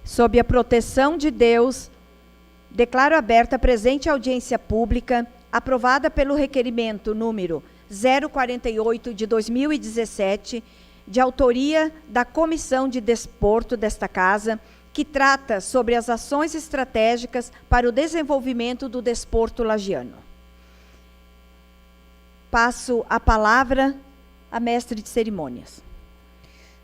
sob a proteção de Deus, declaro aberta a presente audiência pública, aprovada pelo requerimento número 048 de 2017, de autoria da Comissão de Desporto desta Casa, que trata sobre as ações estratégicas para o desenvolvimento do desporto lagiano. Passo a palavra à mestre de cerimônias.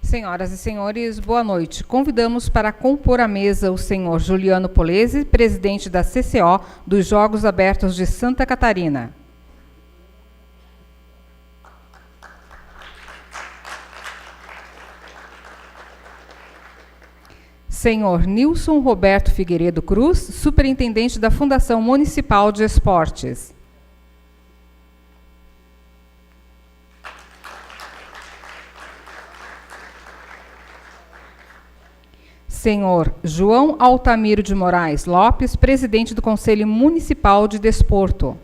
Senhoras e senhores, boa noite. Convidamos para compor a mesa o senhor Juliano Polese, presidente da CCO dos Jogos Abertos de Santa Catarina. Senhor Nilson Roberto Figueiredo Cruz, superintendente da Fundação Municipal de Esportes. Senhor João Altamiro de Moraes Lopes, presidente do Conselho Municipal de Desporto.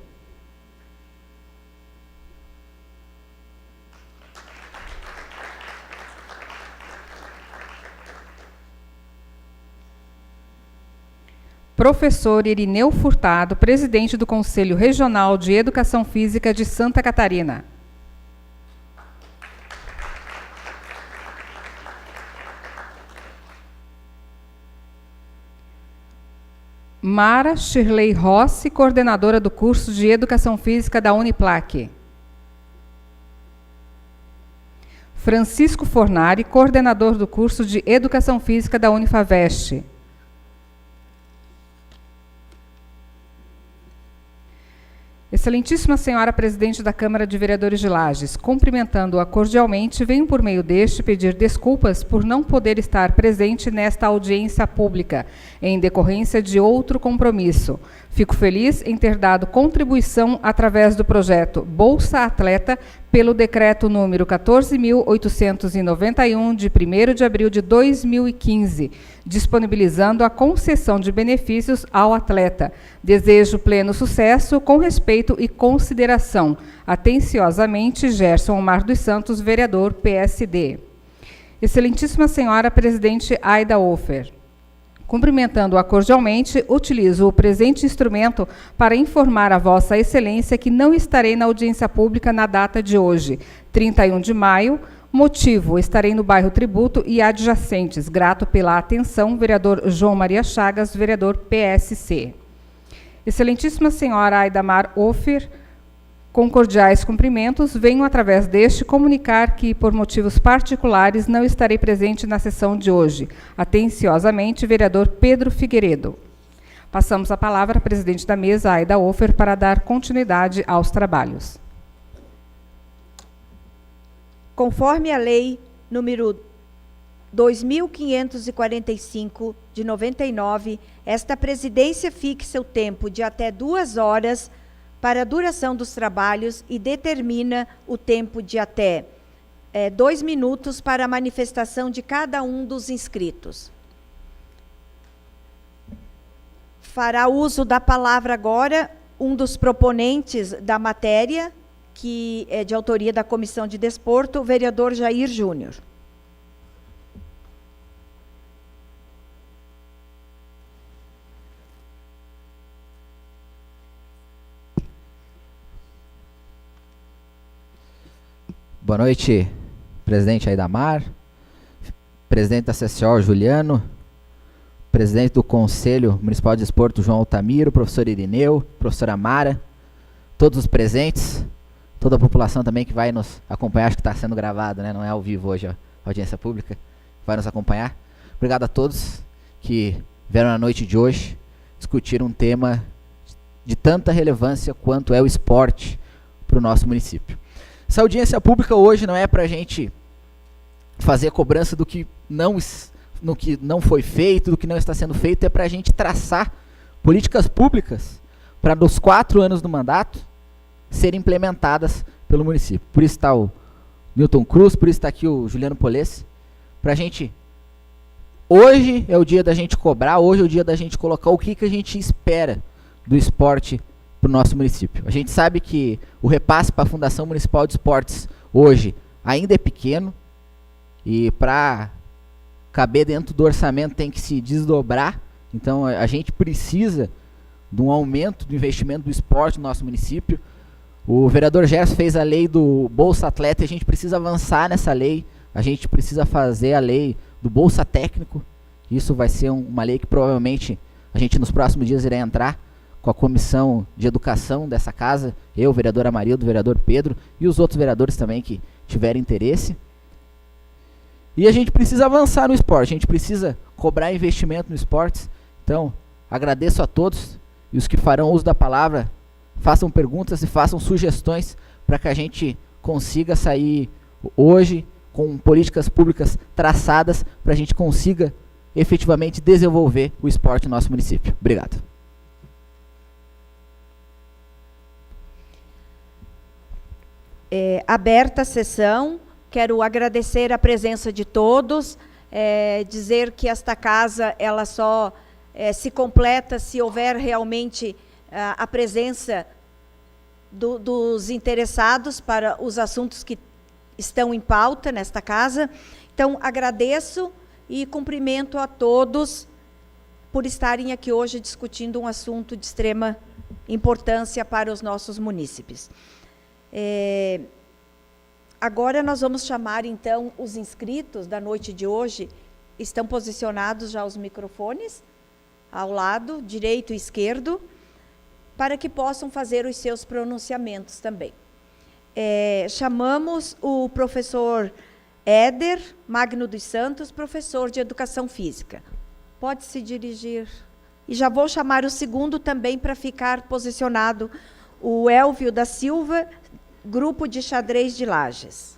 Professor Irineu Furtado, presidente do Conselho Regional de Educação Física de Santa Catarina. Mara Shirley Rossi, coordenadora do curso de Educação Física da Uniplac. Francisco Fornari, coordenador do curso de Educação Física da Unifavest. Excelentíssima Senhora Presidente da Câmara de Vereadores de Lages, cumprimentando-a cordialmente, venho por meio deste pedir desculpas por não poder estar presente nesta audiência pública, em decorrência de outro compromisso. Fico feliz em ter dado contribuição através do projeto Bolsa Atleta, pelo decreto número 14.891, de 1º de abril de 2015, disponibilizando a concessão de benefícios ao atleta. Desejo pleno sucesso, com respeito e consideração. Atenciosamente, Gerson Omar dos Santos, vereador PSD. Excelentíssima Senhora Presidente Aida Ofer, cumprimentando-a cordialmente, utilizo o presente instrumento para informar a Vossa Excelência que não estarei na audiência pública na data de hoje, 31 de maio. Motivo: estarei no bairro Tributo e adjacentes. Grato pela atenção, vereador João Maria Chagas, vereador PSC. Excelentíssima Senhora Aidamar Ofer, com cordiais cumprimentos, venho através deste comunicar que, por motivos particulares, não estarei presente na sessão de hoje. Atenciosamente, vereador Pedro Figueiredo. Passamos a palavra à presidente da mesa, Aida Ofer, para dar continuidade aos trabalhos. Conforme a lei número 2.545 de 99, esta presidência fixa o tempo de até 2 horas para a duração dos trabalhos e determina o tempo de até 2 minutos para a manifestação de cada um dos inscritos. Fará uso da palavra agora um dos proponentes da matéria, que é de autoria da Comissão de Desporto, o vereador Jair Júnior. Boa noite, presidente Aidamar, presidente da CCO Juliano, presidente do Conselho Municipal de Desporto João Altamiro, professor Irineu, professora Mara, todos os presentes, toda a população também que vai nos acompanhar, acho que está sendo gravado, né? Não é ao vivo hoje a audiência pública, vai nos acompanhar. Obrigado a todos que vieram na noite de hoje discutir um tema de tanta relevância quanto é o esporte para o nosso município. Essa audiência pública hoje não é para a gente fazer cobrança do que não foi feito, do que não está sendo feito, é para a gente traçar políticas públicas para, dos 4 anos do mandato, serem implementadas pelo município. Por isso está o Milton Cruz, por isso está aqui o Juliano Polese, para a gente... Hoje é o dia da gente cobrar, hoje é o dia da gente colocar o que a gente espera do esporte para o nosso município. A gente sabe que o repasse para a Fundação Municipal de Esportes hoje ainda é pequeno, e para caber dentro do orçamento tem que se desdobrar. Então a gente precisa de um aumento do investimento do esporte no nosso município. O vereador Gerson fez a lei do Bolsa Atleta e a gente precisa avançar nessa lei. A gente precisa fazer a lei do Bolsa Técnico. Isso vai ser uma lei que provavelmente a gente nos próximos dias irá entrar com a comissão de educação dessa casa, eu, o vereador Amarildo, o vereador Pedro e os outros vereadores também que tiverem interesse. E a gente precisa avançar no esporte, a gente precisa cobrar investimento no esporte. Então, agradeço a todos e os que farão uso da palavra, façam perguntas e façam sugestões para que a gente consiga sair hoje com políticas públicas traçadas para a gente consiga efetivamente desenvolver o esporte no nosso município. Obrigado. Aberta a sessão, quero agradecer a presença de todos, dizer que esta casa ela só se completa se houver realmente a presença dos interessados para os assuntos que estão em pauta nesta casa. Então, agradeço e cumprimento a todos por estarem aqui hoje discutindo um assunto de extrema importância para os nossos munícipes. Agora nós vamos chamar, então, os inscritos da noite de hoje. Estão posicionados já os microfones, ao lado, direito e esquerdo, para que possam fazer os seus pronunciamentos também. Chamamos o professor Éder Magno dos Santos, professor de Educação Física. Pode se dirigir. E já vou chamar o segundo também para ficar posicionado, o Elvio da Silva, Grupo de Xadrez de Lages.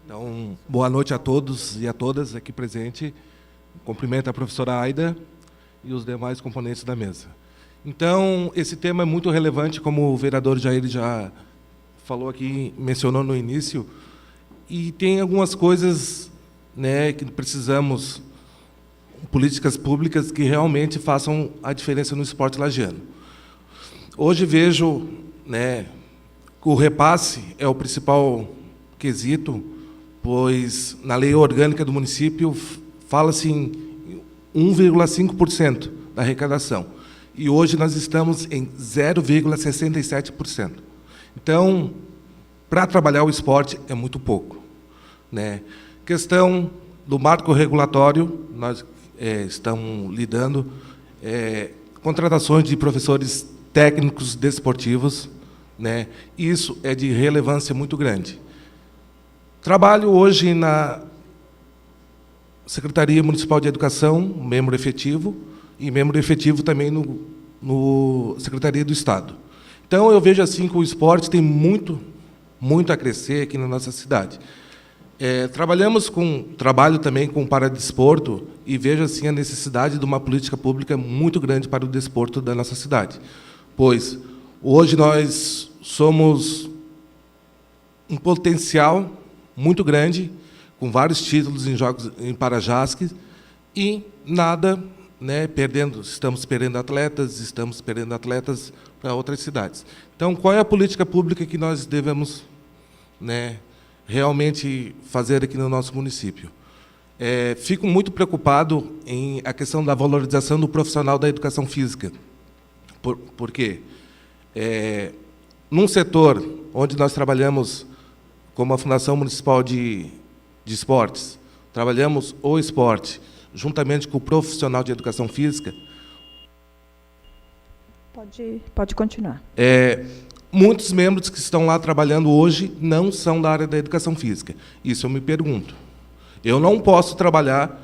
Então, boa noite a todos e a todas aqui presentes. Cumprimento a professora Aida e os demais componentes da mesa. Então, esse tema é muito relevante, como o vereador Jair já falou aqui, mencionou no início, e tem algumas coisas, né, que precisamos, políticas públicas que realmente façam a diferença no esporte lagiano. Hoje vejo, né, que o repasse é o principal quesito, pois na lei orgânica do município fala-se em 1,5% da arrecadação. E hoje nós estamos em 0,67%. Então, para trabalhar o esporte é muito pouco, né? Questão do marco regulatório, nós estamos lidando, contratações de professores técnicos desportivos, né? Isso é de relevância muito grande. Trabalho hoje na Secretaria Municipal de Educação, membro efetivo, e membro efetivo também no Secretaria do Estado. Então, eu vejo assim que o esporte tem muito a crescer aqui na nossa cidade. Trabalho também com o paradesporto e vejo assim a necessidade de uma política pública muito grande para o desporto da nossa cidade, pois hoje nós somos um potencial muito grande, com vários títulos em jogos em Parajasque, e nada, né, estamos perdendo atletas para outras cidades. Então, qual é a política pública que nós devemos, né, realmente fazer aqui no nosso município? Fico muito preocupado em a questão da valorização do profissional da educação física. Por quê? Num setor onde nós trabalhamos como a Fundação Municipal de Esportes, trabalhamos o esporte juntamente com o profissional de educação física. Pode continuar. Muitos membros que estão lá trabalhando hoje não são da área da educação física. Isso eu me pergunto. Eu não posso trabalhar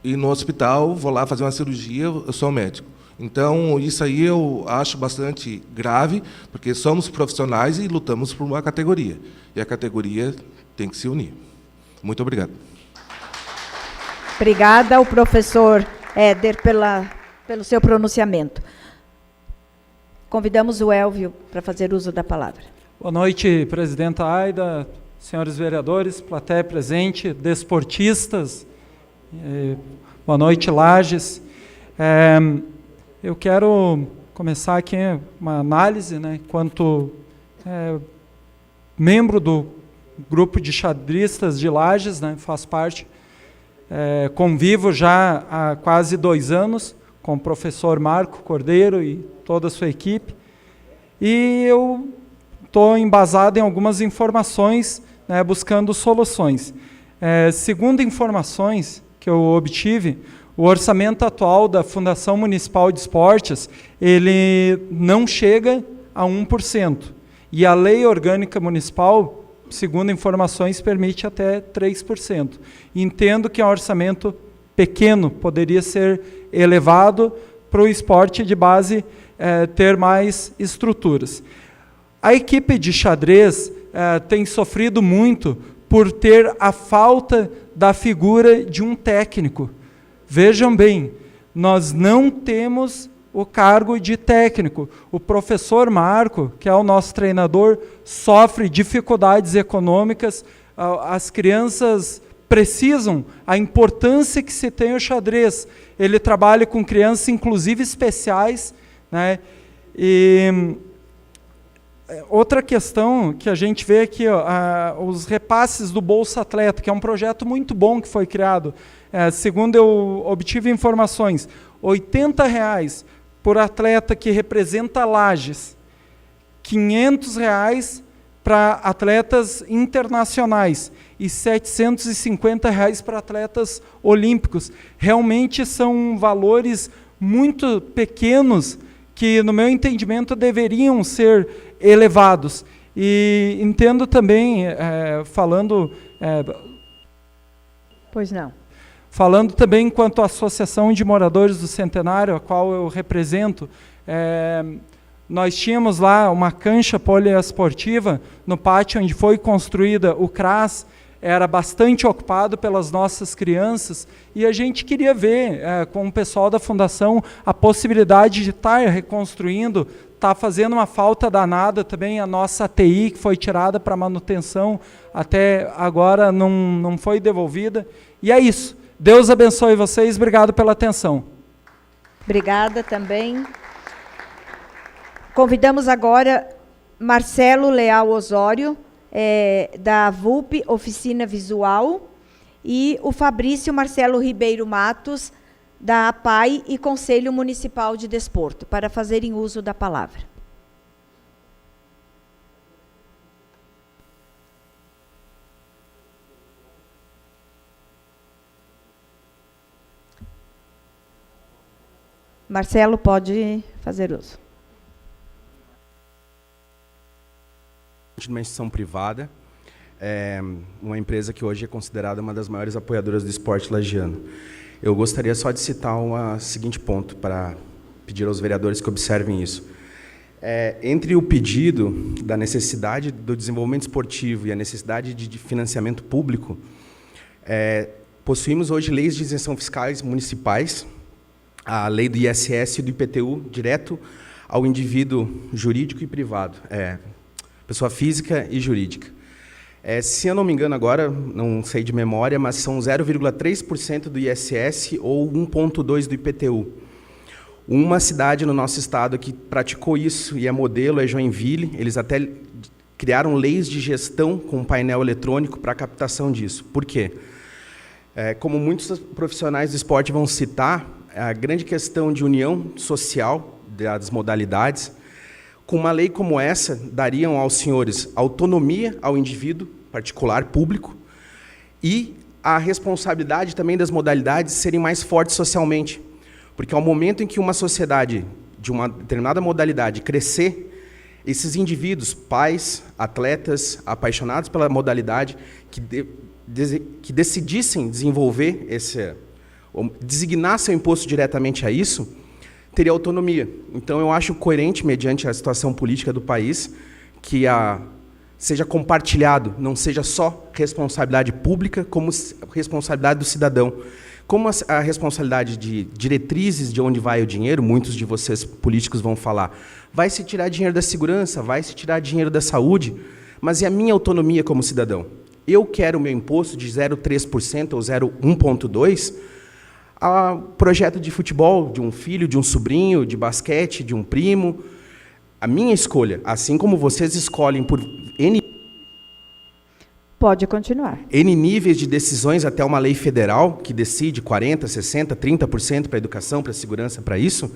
e no hospital, vou lá fazer uma cirurgia, eu sou médico. Então, isso aí eu acho bastante grave, porque somos profissionais e lutamos por uma categoria. E a categoria tem que se unir. Muito obrigado. Obrigada ao professor Éder pelo seu pronunciamento. Convidamos o Elvio para fazer uso da palavra. Boa noite, presidenta Aida, senhores vereadores, plateia presente, desportistas. Boa noite, Lages. Eu quero começar aqui uma análise, né, enquanto membro do grupo de xadristas de Lages, né, faço parte, convivo já há quase 2 anos com o professor Marco Cordeiro e toda a sua equipe, e eu estou embasado em algumas informações, né, buscando soluções. Segundo informações que eu obtive, o orçamento atual da Fundação Municipal de Esportes, ele não chega a 1%. E a Lei Orgânica Municipal, segundo informações, permite até 3%. Entendo que é um orçamento pequeno, poderia ser elevado para o esporte de base ter mais estruturas. A equipe de xadrez tem sofrido muito por ter a falta da figura de um técnico. Vejam bem, nós não temos o cargo de técnico. O professor Marco, que é o nosso treinador, sofre dificuldades econômicas, as crianças precisam, a importância que se tem o xadrez. Ele trabalha com crianças, inclusive especiais, né? E outra questão que a gente vê aqui, os repasses do Bolsa Atleta, que é um projeto muito bom que foi criado. Segundo eu obtive informações, R$ 80,00 por atleta que representa Lages, R$ 500,00 para atletas internacionais e R$ 750,00 para atletas olímpicos. Realmente são valores muito pequenos que, no meu entendimento, deveriam ser elevados. E entendo também, Pois não. Falando também quanto à Associação de Moradores do Centenário, a qual eu represento, nós tínhamos lá uma cancha poliesportiva no pátio onde foi construída o CRAS, era bastante ocupado pelas nossas crianças, e a gente queria ver com o pessoal da Fundação a possibilidade de estar reconstruindo, está fazendo uma falta danada também a nossa ATI, que foi tirada para manutenção, até agora não foi devolvida, e é isso. Deus abençoe vocês, obrigado pela atenção. Obrigada também. Convidamos agora Marcelo Leal Osório, da VUP, Oficina Visual, e o Fabrício Marcelo Ribeiro Matos, da APAI e Conselho Municipal de Desporto, para fazerem uso da palavra. Marcelo, pode fazer uso. De uma instituição privada, uma empresa que hoje é considerada uma das maiores apoiadoras do esporte lagiano. Eu gostaria só de citar um seguinte ponto para pedir aos vereadores que observem isso. Entre o pedido da necessidade do desenvolvimento esportivo e a necessidade de financiamento público, possuímos hoje leis de isenção fiscais municipais, a lei do ISS e do IPTU, direto ao indivíduo jurídico e privado, pessoa física e jurídica. Se eu não me engano agora, não sei de memória, mas são 0,3% do ISS ou 1,2% do IPTU. Uma cidade no nosso estado que praticou isso e é modelo é Joinville. Eles até criaram leis de gestão com painel eletrônico para a captação disso. Por quê? Como muitos profissionais do esporte vão citar, a grande questão de união social das modalidades, com uma lei como essa, dariam aos senhores autonomia ao indivíduo particular, público, e a responsabilidade também das modalidades serem mais fortes socialmente. Porque ao momento em que uma sociedade de uma determinada modalidade crescer, esses indivíduos, pais, atletas, apaixonados pela modalidade, que decidissem desenvolver designar seu imposto diretamente a isso, teria autonomia. Então, eu acho coerente, mediante a situação política do país, que seja compartilhado, não seja só responsabilidade pública, como responsabilidade do cidadão. Como a responsabilidade de diretrizes de onde vai o dinheiro, muitos de vocês políticos vão falar, vai se tirar dinheiro da segurança, vai se tirar dinheiro da saúde, mas e a minha autonomia como cidadão? Eu quero o meu imposto de 0,3% ou 1,2%, a projeto de futebol de um filho, de um sobrinho, de basquete, de um primo. A minha escolha, assim como vocês escolhem por Pode continuar. N níveis de decisões até uma lei federal que decide 40%, 60%, 30% para a educação, para a segurança, para isso,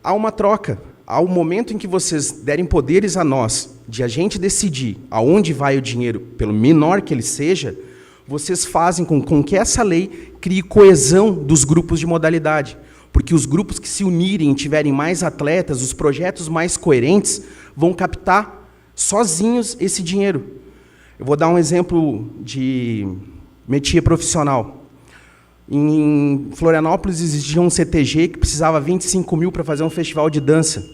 há uma troca. Há um momento em que vocês derem poderes a nós, de a gente decidir aonde vai o dinheiro, pelo menor que ele seja, vocês fazem com que essa lei crie coesão dos grupos de modalidade. Porque os grupos que se unirem e tiverem mais atletas, os projetos mais coerentes, vão captar sozinhos esse dinheiro. Eu vou dar um exemplo de métier profissional. Em Florianópolis existia um CTG que precisava 25 mil para fazer um festival de dança.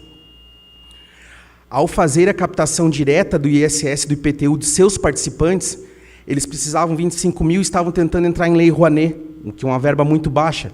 Ao fazer a captação direta do ISS, do IPTU, de seus participantes, eles precisavam 25 mil e estavam tentando entrar em Lei Rouanet, que é uma verba muito baixa.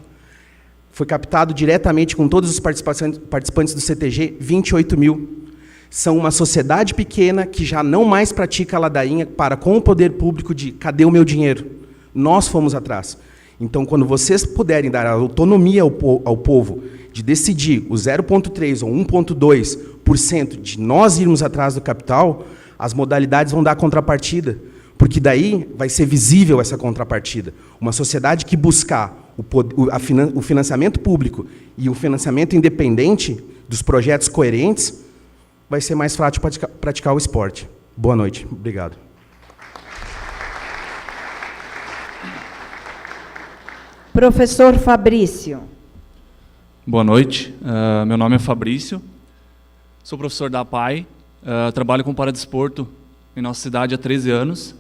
Foi captado diretamente com todos os participantes do CTG, 28 mil. São uma sociedade pequena que já não mais pratica a ladainha para com o poder público de cadê o meu dinheiro? Nós fomos atrás. Então, quando vocês puderem dar a autonomia ao povo de decidir o 0,3% ou 1,2% de nós irmos atrás do capital, as modalidades vão dar contrapartida, porque daí vai ser visível essa contrapartida. Uma sociedade que buscar o financiamento público e o financiamento independente dos projetos coerentes vai ser mais fácil praticar o esporte. Boa noite. Obrigado. Professor Fabrício. Boa noite. Meu nome é Fabrício. Sou professor da APAI. Trabalho com paradesporto em nossa cidade há 13 anos.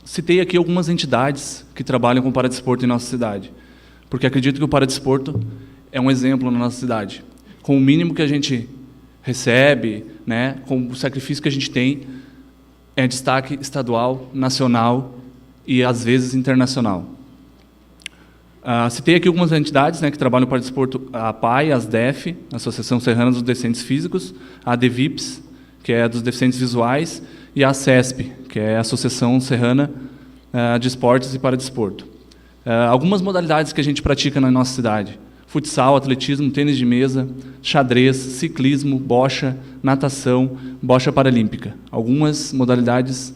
Citei aqui algumas entidades que trabalham com paradesporto em nossa cidade, porque acredito que o paradesporto é um exemplo na nossa cidade. Com o mínimo que a gente recebe, né, com o sacrifício que a gente tem, é destaque estadual, nacional e, às vezes, internacional. Citei aqui algumas entidades, né, que trabalham para o desporto, a APAI, a ASDEF, a Associação Serrana dos Deficientes Físicos, a ADVIPS, que é dos Deficientes Visuais, e a ACESP, que é a Associação Serrana de Esportes e Paradesporto. Algumas modalidades que a gente pratica na nossa cidade: futsal, atletismo, tênis de mesa, xadrez, ciclismo, bocha, natação, bocha paralímpica. Algumas modalidades,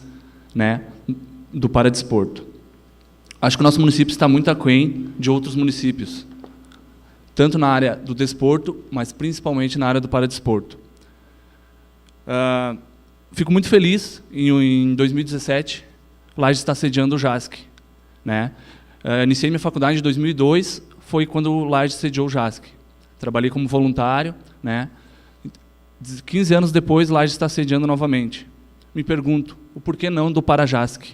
né, do paradesporto. Acho que o nosso município está muito aquém de outros municípios, tanto na área do desporto, mas principalmente na área do paradesporto. Fico muito feliz, em 2017, Lages está sediando o JASC. Né? Iniciei minha faculdade em 2002, foi quando o Lages sediou o JASC. Trabalhei como voluntário, né? 15 anos depois, Lages está sediando novamente. Me pergunto, o porquê não do Parajasc?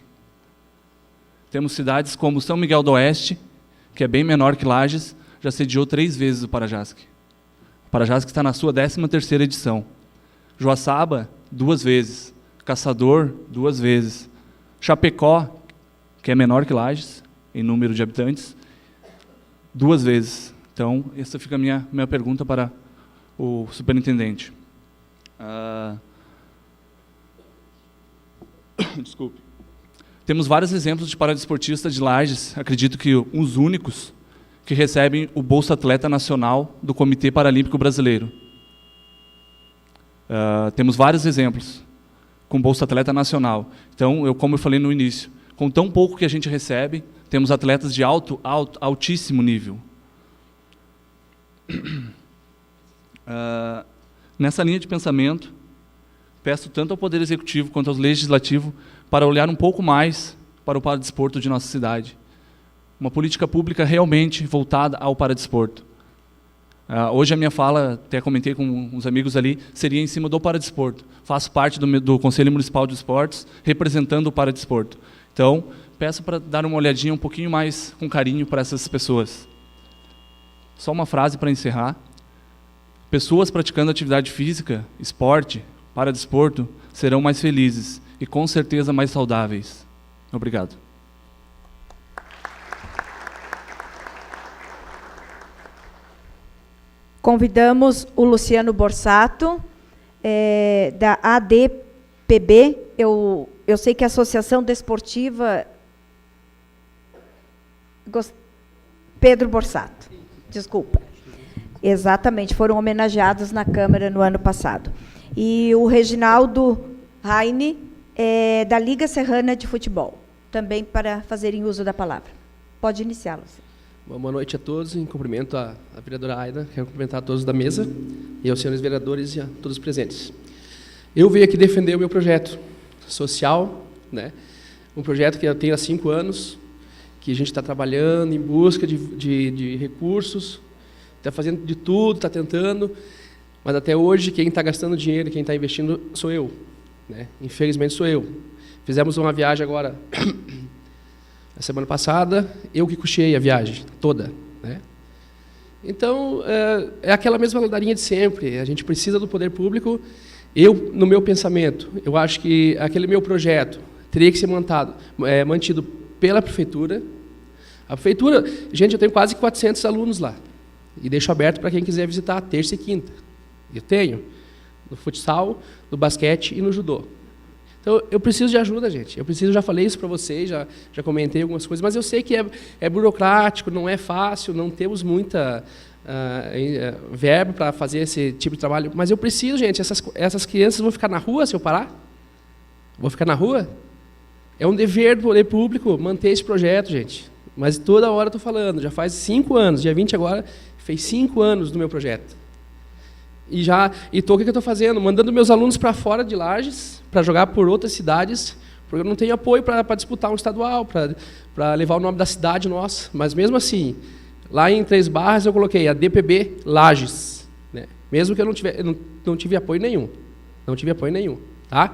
Temos cidades como São Miguel do Oeste, que é bem menor que Lages, já sediou 3 vezes o Parajasc. O Parajasc está na sua 13ª edição. Joaçaba, 2 vezes. Caçador, 2 vezes. Chapecó, que é menor que Lages, em número de habitantes, 2 vezes. Então, essa fica a minha pergunta para o superintendente. Desculpe. Temos vários exemplos de paradesportistas de Lages, acredito que os únicos, que recebem o Bolsa Atleta Nacional do Comitê Paralímpico Brasileiro. Temos vários exemplos com Bolsa Atleta Nacional. Então, como eu falei no início, com tão pouco que a gente recebe, temos atletas de altíssimo nível. Nessa linha de pensamento, peço tanto ao Poder Executivo quanto ao Legislativo para olhar um pouco mais para o paradesporto de nossa cidade. Uma política pública realmente voltada ao paradesporto. Hoje a minha fala, até comentei com uns amigos ali, seria em cima do paradesporto. Faço parte do Conselho Municipal de Esportes, representando o paradesporto. Então, peço para dar uma olhadinha um pouquinho mais com carinho para essas pessoas. Só uma frase para encerrar. Pessoas praticando atividade física, esporte, paradesporto, serão mais felizes e com certeza mais saudáveis. Obrigado. Convidamos o Luciano Borsato, da ADPB. Eu sei que a Associação Desportiva Pedro Borsato. Desculpa. Exatamente, foram homenageados na Câmara no ano passado. E o Reginaldo Raine, da Liga Serrana de Futebol, também para fazerem uso da palavra. Pode iniciar, Luciano. Boa noite a todos, em cumprimento à vereadora Aida, quero cumprimentar a todos da mesa, e aos senhores vereadores e a todos os presentes. Eu venho aqui defender o meu projeto social, né? Um projeto que eu tenho há 5 anos, que a gente está trabalhando em busca de recursos, está fazendo de tudo, está tentando, mas até hoje quem está gastando dinheiro, quem está investindo sou eu, né? Infelizmente sou eu. Fizemos uma viagem agora, a semana passada, eu que custeei a viagem toda, né? Então, é aquela mesma ladainha de sempre, a gente precisa do poder público. Eu, no meu pensamento, eu acho que aquele meu projeto teria que ser mantido pela prefeitura. A prefeitura, gente, eu tenho quase 400 alunos lá, e deixo aberto para quem quiser visitar terça e quinta. Eu tenho no futsal, no basquete e no judô. Então, eu preciso de ajuda, gente. Já falei isso para vocês, já comentei algumas coisas, mas eu sei que é burocrático, não é fácil, não temos muita verba para fazer esse tipo de trabalho. Mas eu preciso, gente. Essas crianças vão ficar na rua se eu parar? Vão ficar na rua? É um dever do poder público manter esse projeto, gente. Mas toda hora eu estou falando, já faz 5 anos, dia 20 agora, fez 5 anos do meu projeto. E o que eu estou fazendo? Mandando meus alunos para fora de Lages, para jogar por outras cidades, porque eu não tenho apoio para disputar um estadual, para levar o nome da cidade nossa. Mas mesmo assim, lá em Três Barras eu coloquei a DPB Lages, né? Mesmo que eu não tive apoio nenhum. Não tive apoio nenhum. Tá?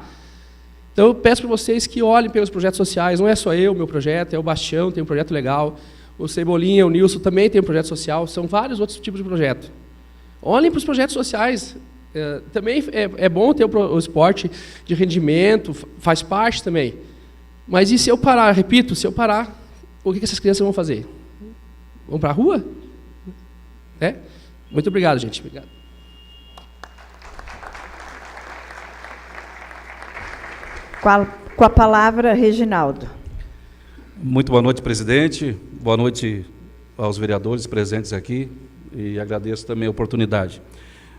Então eu peço para vocês que olhem pelos projetos sociais. Não é só eu, meu projeto, é o Bastião, tem um projeto legal. O Cebolinha, o Nilson também tem um projeto social. São vários outros tipos de projetos. Olhem para os projetos sociais. Também é bom ter o esporte de rendimento, faz parte também. Mas e se eu parar? Repito, se eu parar, o que essas crianças vão fazer? Vão para a rua? Muito obrigado, gente. Obrigado. Com a palavra, Reginaldo. Muito boa noite, presidente. Boa noite aos vereadores presentes aqui. E agradeço também a oportunidade.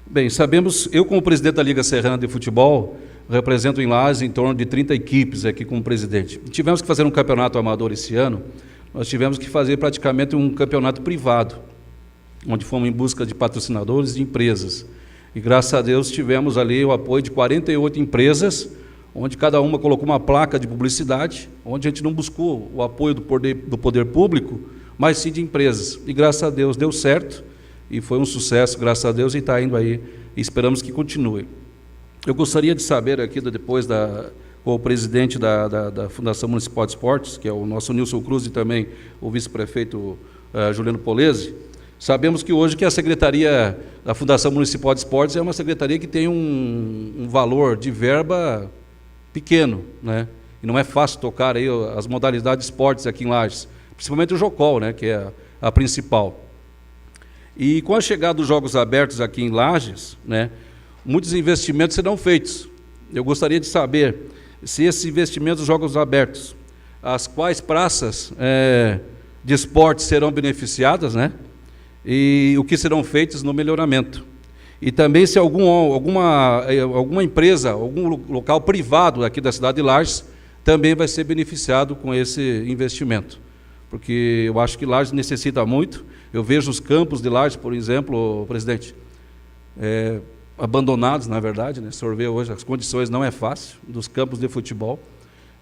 Bem, sabemos, eu como presidente da Liga Serrana de Futebol, represento em Lages em torno de 30 equipes aqui como presidente. Tivemos que fazer um campeonato amador esse ano, nós tivemos que fazer praticamente um campeonato privado, onde fomos em busca de patrocinadores e empresas. E graças a Deus tivemos ali o apoio de 48 empresas, onde cada uma colocou uma placa de publicidade, onde a gente não buscou o apoio do poder público, mas sim de empresas. E graças a Deus deu certo, e foi um sucesso, graças a Deus, e está indo aí, e esperamos que continue. Eu gostaria de saber aqui, depois com o presidente da Fundação Municipal de Esportes, que é o nosso Nilson Cruz, e também o vice-prefeito Juliano Polese, sabemos que hoje que a Secretaria da Fundação Municipal de Esportes é uma secretaria que tem um valor de verba pequeno, né? E não é fácil tocar aí as modalidades de esportes aqui em Lages, principalmente o Jocol, né, que é a principal. E com a chegada dos Jogos Abertos aqui em Lages, né, muitos investimentos serão feitos. Eu gostaria de saber se esses investimentos dos Jogos Abertos, as quais praças de esporte serão beneficiadas, né, e o que serão feitos no melhoramento. E também se alguma empresa, algum local privado aqui da cidade de Lages, também vai ser beneficiado com esse investimento. Porque eu acho que Lages necessita muito. Eu vejo os campos de Lages, por exemplo, presidente, abandonados, na verdade, né? O senhor vê hoje, as condições não é fácil, dos campos de futebol,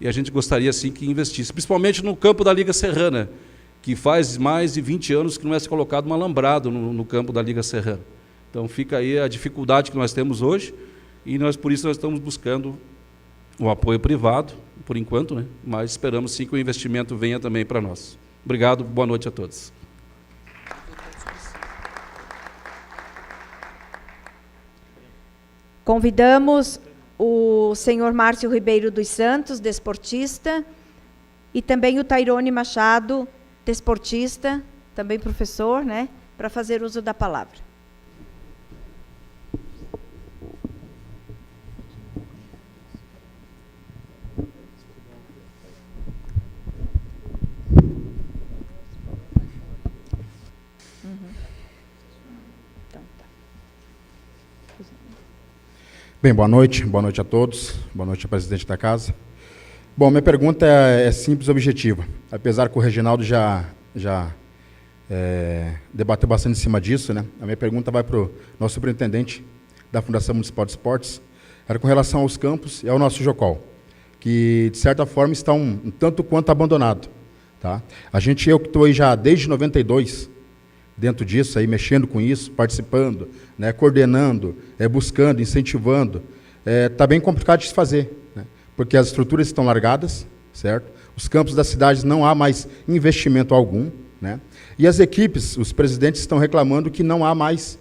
e a gente gostaria, sim, que investisse, principalmente no campo da Liga Serrana, que faz mais de 20 anos que não é colocado um alambrado no campo da Liga Serrana. Então, fica aí a dificuldade que nós temos hoje, e por isso nós estamos buscando o apoio privado, por enquanto, né? Mas esperamos, sim, que o investimento venha também para nós. Obrigado, boa noite a todos. Convidamos o senhor Márcio Ribeiro dos Santos, desportista, e também o Tairone Machado, desportista, também professor, né, para fazer uso da palavra. Bem, boa noite a todos, boa noite ao presidente da casa. Bom, minha pergunta é simples e objetiva, apesar que o Reginaldo já debateu bastante em cima disso, né? A minha pergunta vai para o nosso superintendente da Fundação Municipal de Esportes, era com relação aos campos e ao nosso Jocol, que, de certa forma, está um tanto quanto abandonado. Tá? Eu que estou aí já desde 92, dentro disso, aí, mexendo com isso, participando, né, coordenando, buscando, incentivando, está bem complicado de se fazer, né, porque as estruturas estão largadas, certo? Os campos das cidades não há mais investimento algum, né, e as equipes, os presidentes estão reclamando que não há mais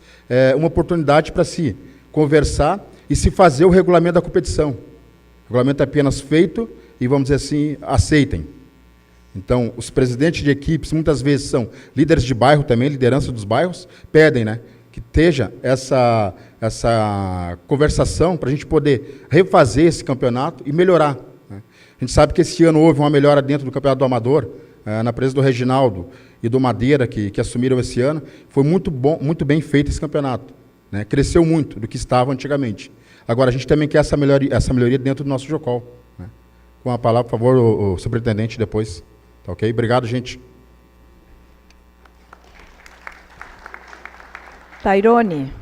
uma oportunidade para se conversar e se fazer o regulamento da competição. O regulamento é apenas feito e, vamos dizer assim, aceitem. Então, os presidentes de equipes, muitas vezes são líderes de bairro também, liderança dos bairros, pedem, né, que esteja essa conversação para a gente poder refazer esse campeonato e melhorar. Né. A gente sabe que esse ano houve uma melhora dentro do Campeonato do Amador, na presença do Reginaldo e do Madeira, que assumiram esse ano. Foi muito bom, muito bem feito esse campeonato. Né. Cresceu muito do que estava antigamente. Agora, a gente também quer essa melhoria dentro do nosso Jocol. Né. Com a palavra, por favor, o superintendente depois. Tá ok? Obrigado, gente. Tairone.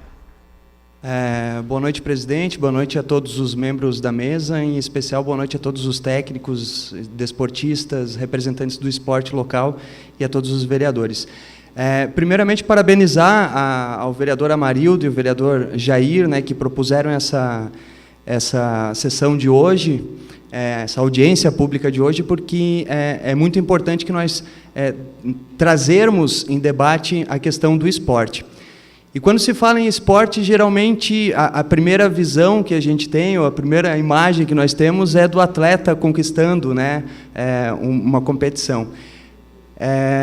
Boa noite, presidente. Boa noite a todos os membros da mesa. Em especial, boa noite a todos os técnicos, desportistas, representantes do esporte local e a todos os vereadores. Primeiramente, parabenizar ao vereador Amarildo e o vereador Jair, né, que propuseram essa sessão de hoje, essa audiência pública de hoje, porque é muito importante que nós trazermos em debate a questão do esporte. E quando se fala em esporte, geralmente a primeira visão que a gente tem, ou a primeira imagem que nós temos é do atleta conquistando, né, uma competição.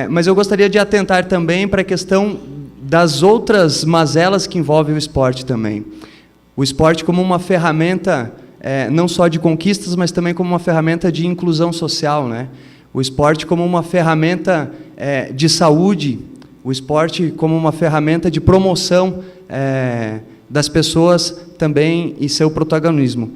Mas eu gostaria de atentar também para a questão das outras mazelas que envolvem o esporte também. O esporte como uma ferramenta não só de conquistas, mas também como uma ferramenta de inclusão social, né? O esporte como uma ferramenta de saúde, o esporte como uma ferramenta de promoção das pessoas também e seu protagonismo.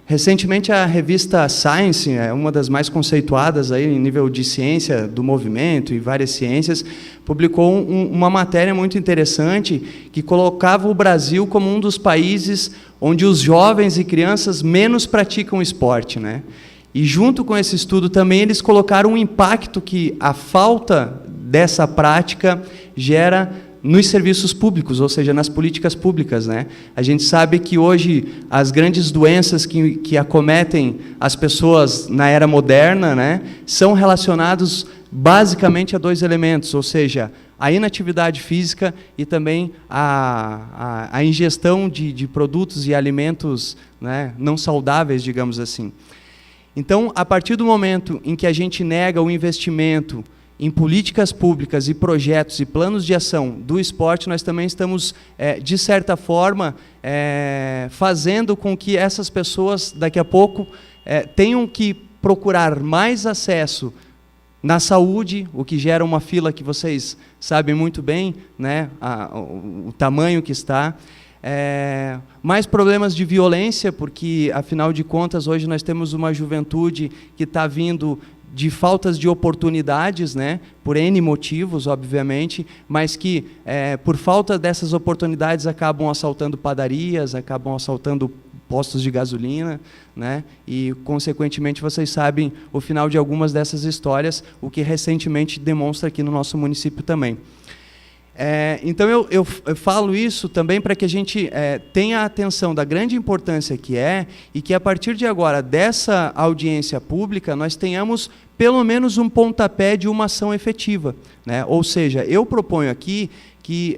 Recentemente, a revista Science, uma das mais conceituadas aí em nível de ciência do movimento e várias ciências, publicou uma matéria muito interessante que colocava o Brasil como um dos países onde os jovens e crianças menos praticam esporte, né? E, junto com esse estudo, também eles colocaram um impacto que a falta dessa prática gera nos serviços públicos, ou seja, nas políticas públicas, né? A gente sabe que hoje as grandes doenças que acometem as pessoas na era moderna, né, são relacionados basicamente a dois elementos, ou seja, a inatividade física e também a ingestão de produtos e alimentos, né, não saudáveis, digamos assim. Então, a partir do momento em que a gente nega o investimento em políticas públicas e projetos e planos de ação do esporte, nós também estamos, de certa forma, fazendo com que essas pessoas, daqui a pouco, tenham que procurar mais acesso na saúde, o que gera uma fila que vocês sabem muito bem, né, o tamanho que está. Mais problemas de violência, porque, afinal de contas, hoje nós temos uma juventude que está vindo de faltas de oportunidades, né, por N motivos, obviamente, mas que, por falta dessas oportunidades, acabam assaltando padarias, acabam assaltando postos de gasolina, né, e, consequentemente, vocês sabem o final de algumas dessas histórias, o que recentemente demonstra aqui no nosso município também. Então, eu falo isso também para que a gente tenha a atenção da grande importância que e que, a partir de agora, dessa audiência pública, nós tenhamos pelo menos um pontapé de uma ação efetiva, né? Ou seja, eu proponho aqui que,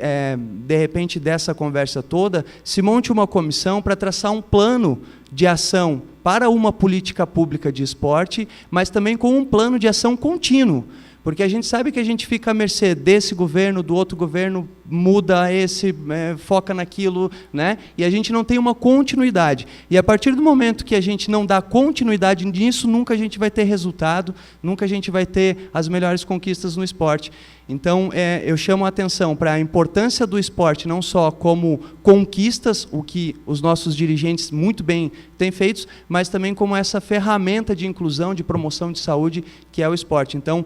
de repente, dessa conversa toda, se monte uma comissão para traçar um plano de ação para uma política pública de esporte, mas também com um plano de ação contínuo, porque a gente sabe que a gente fica à mercê desse governo, do outro governo, muda esse, foca naquilo, né? E a gente não tem uma continuidade. E a partir do momento que a gente não dá continuidade nisso, nunca a gente vai ter resultado, nunca a gente vai ter as melhores conquistas no esporte. Então, eu chamo a atenção para a importância do esporte, não só como conquistas, o que os nossos dirigentes muito bem têm feito, mas também como essa ferramenta de inclusão, de promoção de saúde, que é o esporte. Então,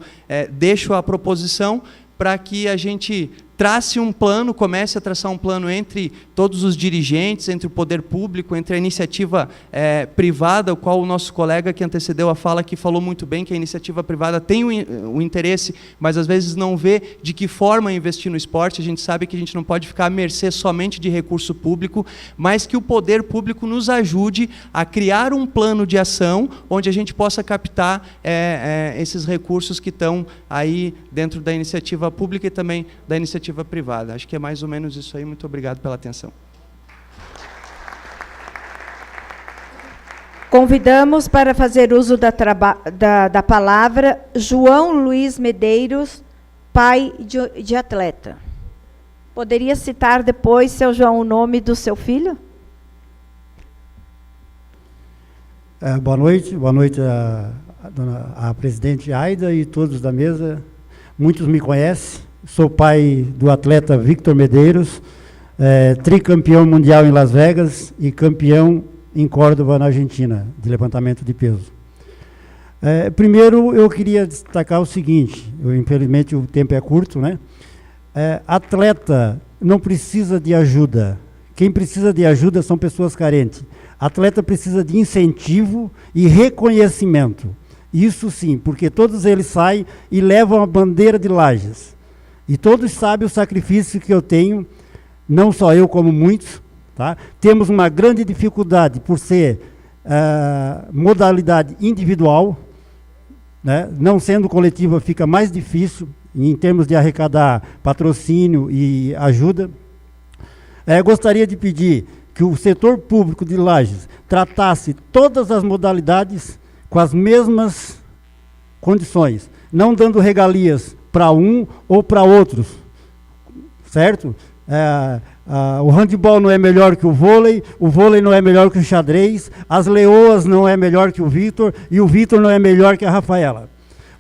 deixo a proposição para que a gente trace um plano, comece a traçar um plano entre todos os dirigentes, entre o poder público, entre a iniciativa privada, o qual o nosso colega que antecedeu a fala aqui falou muito bem, que a iniciativa privada tem o interesse, mas às vezes não vê de que forma investir no esporte. A gente sabe que a gente não pode ficar à mercê somente de recurso público, mas que o poder público nos ajude a criar um plano de ação onde a gente possa captar esses recursos que estão aí dentro da iniciativa pública e também da iniciativa privada. Acho que é mais ou menos isso aí. Muito obrigado pela atenção. Convidamos para fazer uso da palavra João Luiz Medeiros, pai de atleta. Poderia citar depois, seu João, o nome do seu filho? Boa noite a presidente Aida e todos da mesa. Muitos me conhecem. Sou pai do atleta Victor Medeiros, tricampeão mundial em Las Vegas e campeão em Córdoba, na Argentina, de levantamento de peso. Primeiro, eu queria destacar o seguinte, infelizmente o tempo é curto, né? Atleta não precisa de ajuda. Quem precisa de ajuda são pessoas carentes. Atleta precisa de incentivo e reconhecimento. Isso sim, porque todos eles saem e levam a bandeira de Lages. E todos sabem o sacrifício que eu tenho, não só eu, como muitos. Tá? Temos uma grande dificuldade por ser modalidade individual, né? Não sendo coletiva fica mais difícil, em termos de arrecadar patrocínio e ajuda. Gostaria de pedir que o setor público de Lages tratasse todas as modalidades com as mesmas condições, não dando regalias para um ou para outros, certo? O handebol não é melhor que o vôlei não é melhor que o xadrez, as leoas não é melhor que o Vitor, e o Vitor não é melhor que a Rafaela.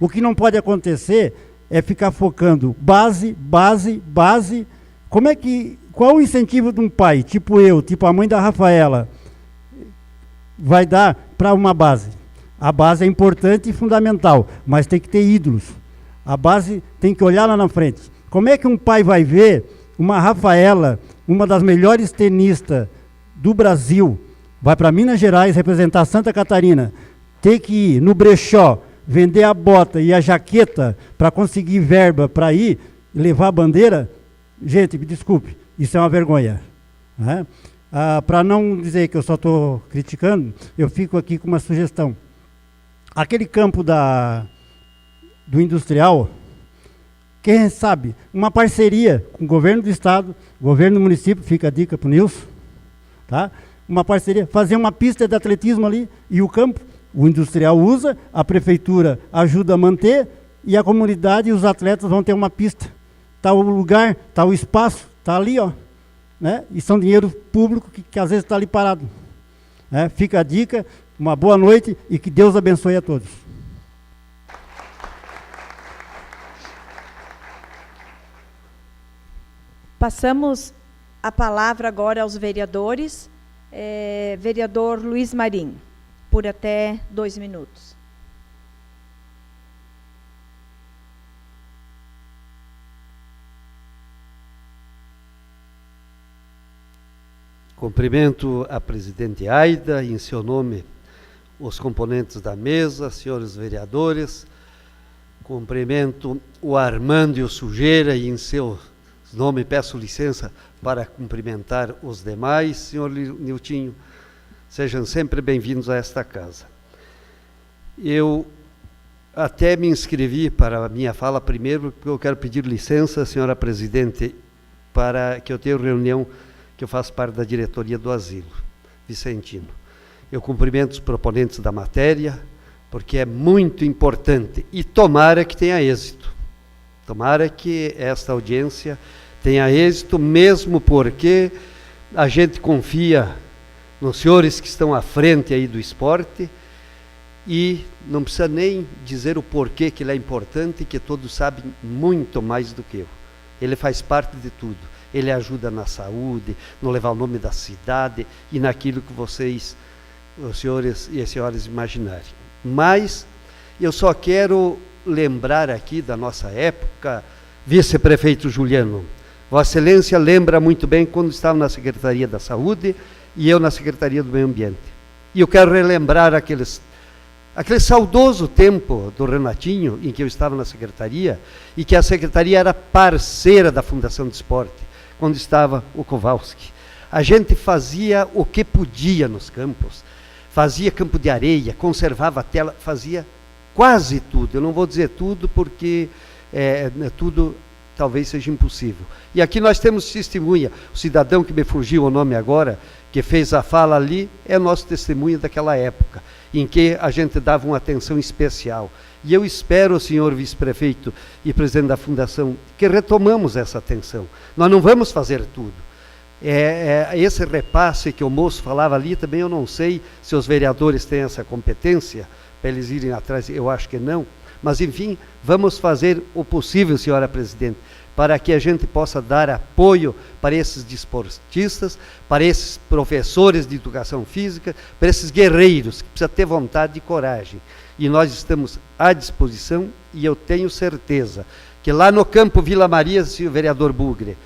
O que não pode acontecer é ficar focando base. Qual o incentivo de um pai, tipo eu, tipo a mãe da Rafaela, vai dar para uma base? A base é importante e fundamental, mas tem que ter ídolos. A base tem que olhar lá na frente. Como é que um pai vai ver uma Rafaela, uma das melhores tenistas do Brasil, vai para Minas Gerais representar Santa Catarina, ter que ir no brechó, vender a bota e a jaqueta para conseguir verba para ir levar a bandeira? Gente, me desculpe, isso é uma vergonha. Né? Para não dizer que eu só estou criticando, eu fico aqui com uma sugestão. Aquele campo do industrial, quem sabe, uma parceria com o governo do estado, governo do município, fica a dica para o Nilson, tá? Uma parceria, fazer uma pista de atletismo ali e o campo, o industrial usa, a prefeitura ajuda a manter e a comunidade e os atletas vão ter uma pista. Está o lugar, está o espaço, está ali, ó, né? E são dinheiro público que às vezes está ali parado. Né? Fica a dica. Uma boa noite e que Deus abençoe a todos. Passamos a palavra agora aos vereadores. Vereador Luiz Marim, por até 2 minutos. Cumprimento a presidente Aida, em seu nome, os componentes da mesa, senhores vereadores. Cumprimento o Armando e o Sujeira, e em seu nome peço licença para cumprimentar os demais. Senhor Niltinho, sejam sempre bem-vindos a esta casa. Eu até me inscrevi para a minha fala primeiro, porque eu quero pedir licença, senhora presidente, para que eu tenha reunião, que eu faço parte da diretoria do Asilo Vicentino. Eu cumprimento os proponentes da matéria, porque é muito importante, e tomara que tenha êxito. Tomara que esta audiência tenha êxito, mesmo porque a gente confia nos senhores que estão à frente aí do esporte, e não precisa nem dizer o porquê que ele é importante, que todos sabem muito mais do que eu. Ele faz parte de tudo. Ele ajuda na saúde, no levar o nome da cidade e naquilo que vocês, os senhores e as senhoras, imaginarem. Mas eu só quero lembrar aqui da nossa época, vice-prefeito Juliano. Vossa Excelência lembra muito bem quando estava na Secretaria da Saúde e eu na Secretaria do Meio Ambiente. E eu quero relembrar aquele saudoso tempo do Renatinho, em que eu estava na Secretaria, e que a Secretaria era parceira da Fundação de Esporte, quando estava o Kowalski. A gente fazia o que podia nos campos, fazia campo de areia, conservava a tela, fazia quase tudo. Eu não vou dizer tudo, porque tudo talvez seja impossível. E aqui nós temos testemunha, o cidadão que me fugiu o nome agora, que fez a fala ali, é nosso testemunho daquela época, em que a gente dava uma atenção especial. E eu espero, senhor vice-prefeito e presidente da Fundação, que retomamos essa atenção. Nós não vamos fazer tudo. Esse repasse que o moço falava ali, também eu não sei se os vereadores têm essa competência, para eles irem atrás, eu acho que não. Mas, enfim, vamos fazer o possível, senhora presidente, para que a gente possa dar apoio para esses desportistas, para esses professores de educação física, para esses guerreiros, que precisam ter vontade e coragem. E nós estamos à disposição, e eu tenho certeza que lá no campo Vila Maria, senhor vereador Bugre,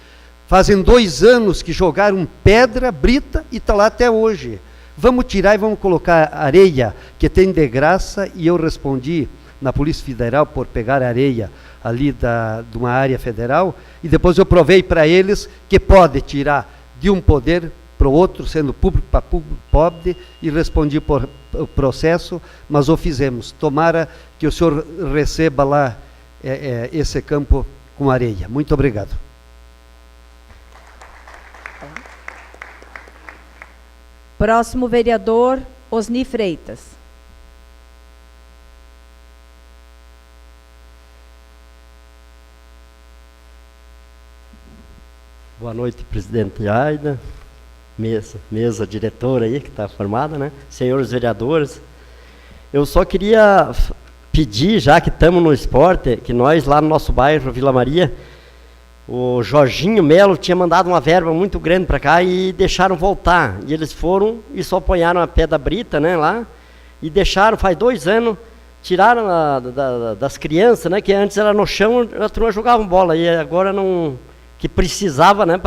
fazem 2 anos que jogaram pedra, brita, e está lá até hoje. Vamos tirar e vamos colocar areia, que tem de graça, e eu respondi na Polícia Federal por pegar areia ali de uma área federal, e depois eu provei para eles que pode tirar de um poder para o outro, sendo público para público, pode, e respondi por o processo, mas o fizemos. Tomara que o senhor receba lá esse campo com areia. Muito obrigado. Próximo vereador, Osni Freitas. Boa noite, presidente Aida, mesa diretora aí que está formada, né? Senhores vereadores, eu só queria pedir, já que estamos no esporte, que nós lá no nosso bairro, Vila Maria, o Jorginho Melo tinha mandado uma verba muito grande para cá e deixaram voltar. E eles foram e só apanharam a pedra brita, né, lá, e deixaram, faz 2 anos, tiraram das crianças, né, que antes era no chão, a turma jogava bola, e agora não... que precisava, né,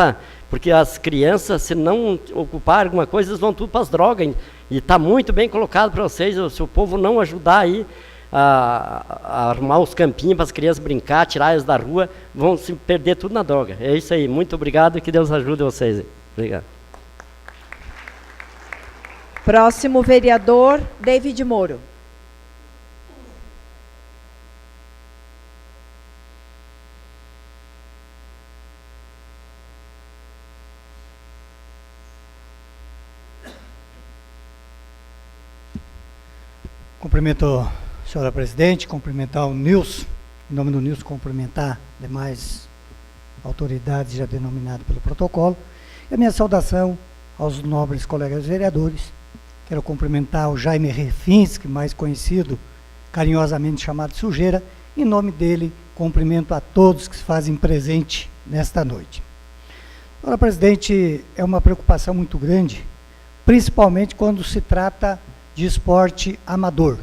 porque as crianças, se não ocupar alguma coisa, eles vão tudo para as drogas, e está muito bem colocado para vocês, se o povo não ajudar aí a arrumar os campinhos para as crianças brincar, tirar elas da rua, vão se perder tudo na droga. É isso aí, muito obrigado e que Deus ajude vocês. Obrigado. Próximo vereador, David Moro. Cumprimento a senhora presidente, cumprimentar o Nilson, em nome do Nilson, cumprimentar demais autoridades já denominadas pelo protocolo, e a minha saudação aos nobres colegas vereadores. Quero cumprimentar o Jaime Refinski, mais conhecido, carinhosamente chamado Sujeira. Em nome dele, cumprimento a todos que se fazem presente nesta noite. Senhora presidente, é uma preocupação muito grande, principalmente quando se trata de esporte amador.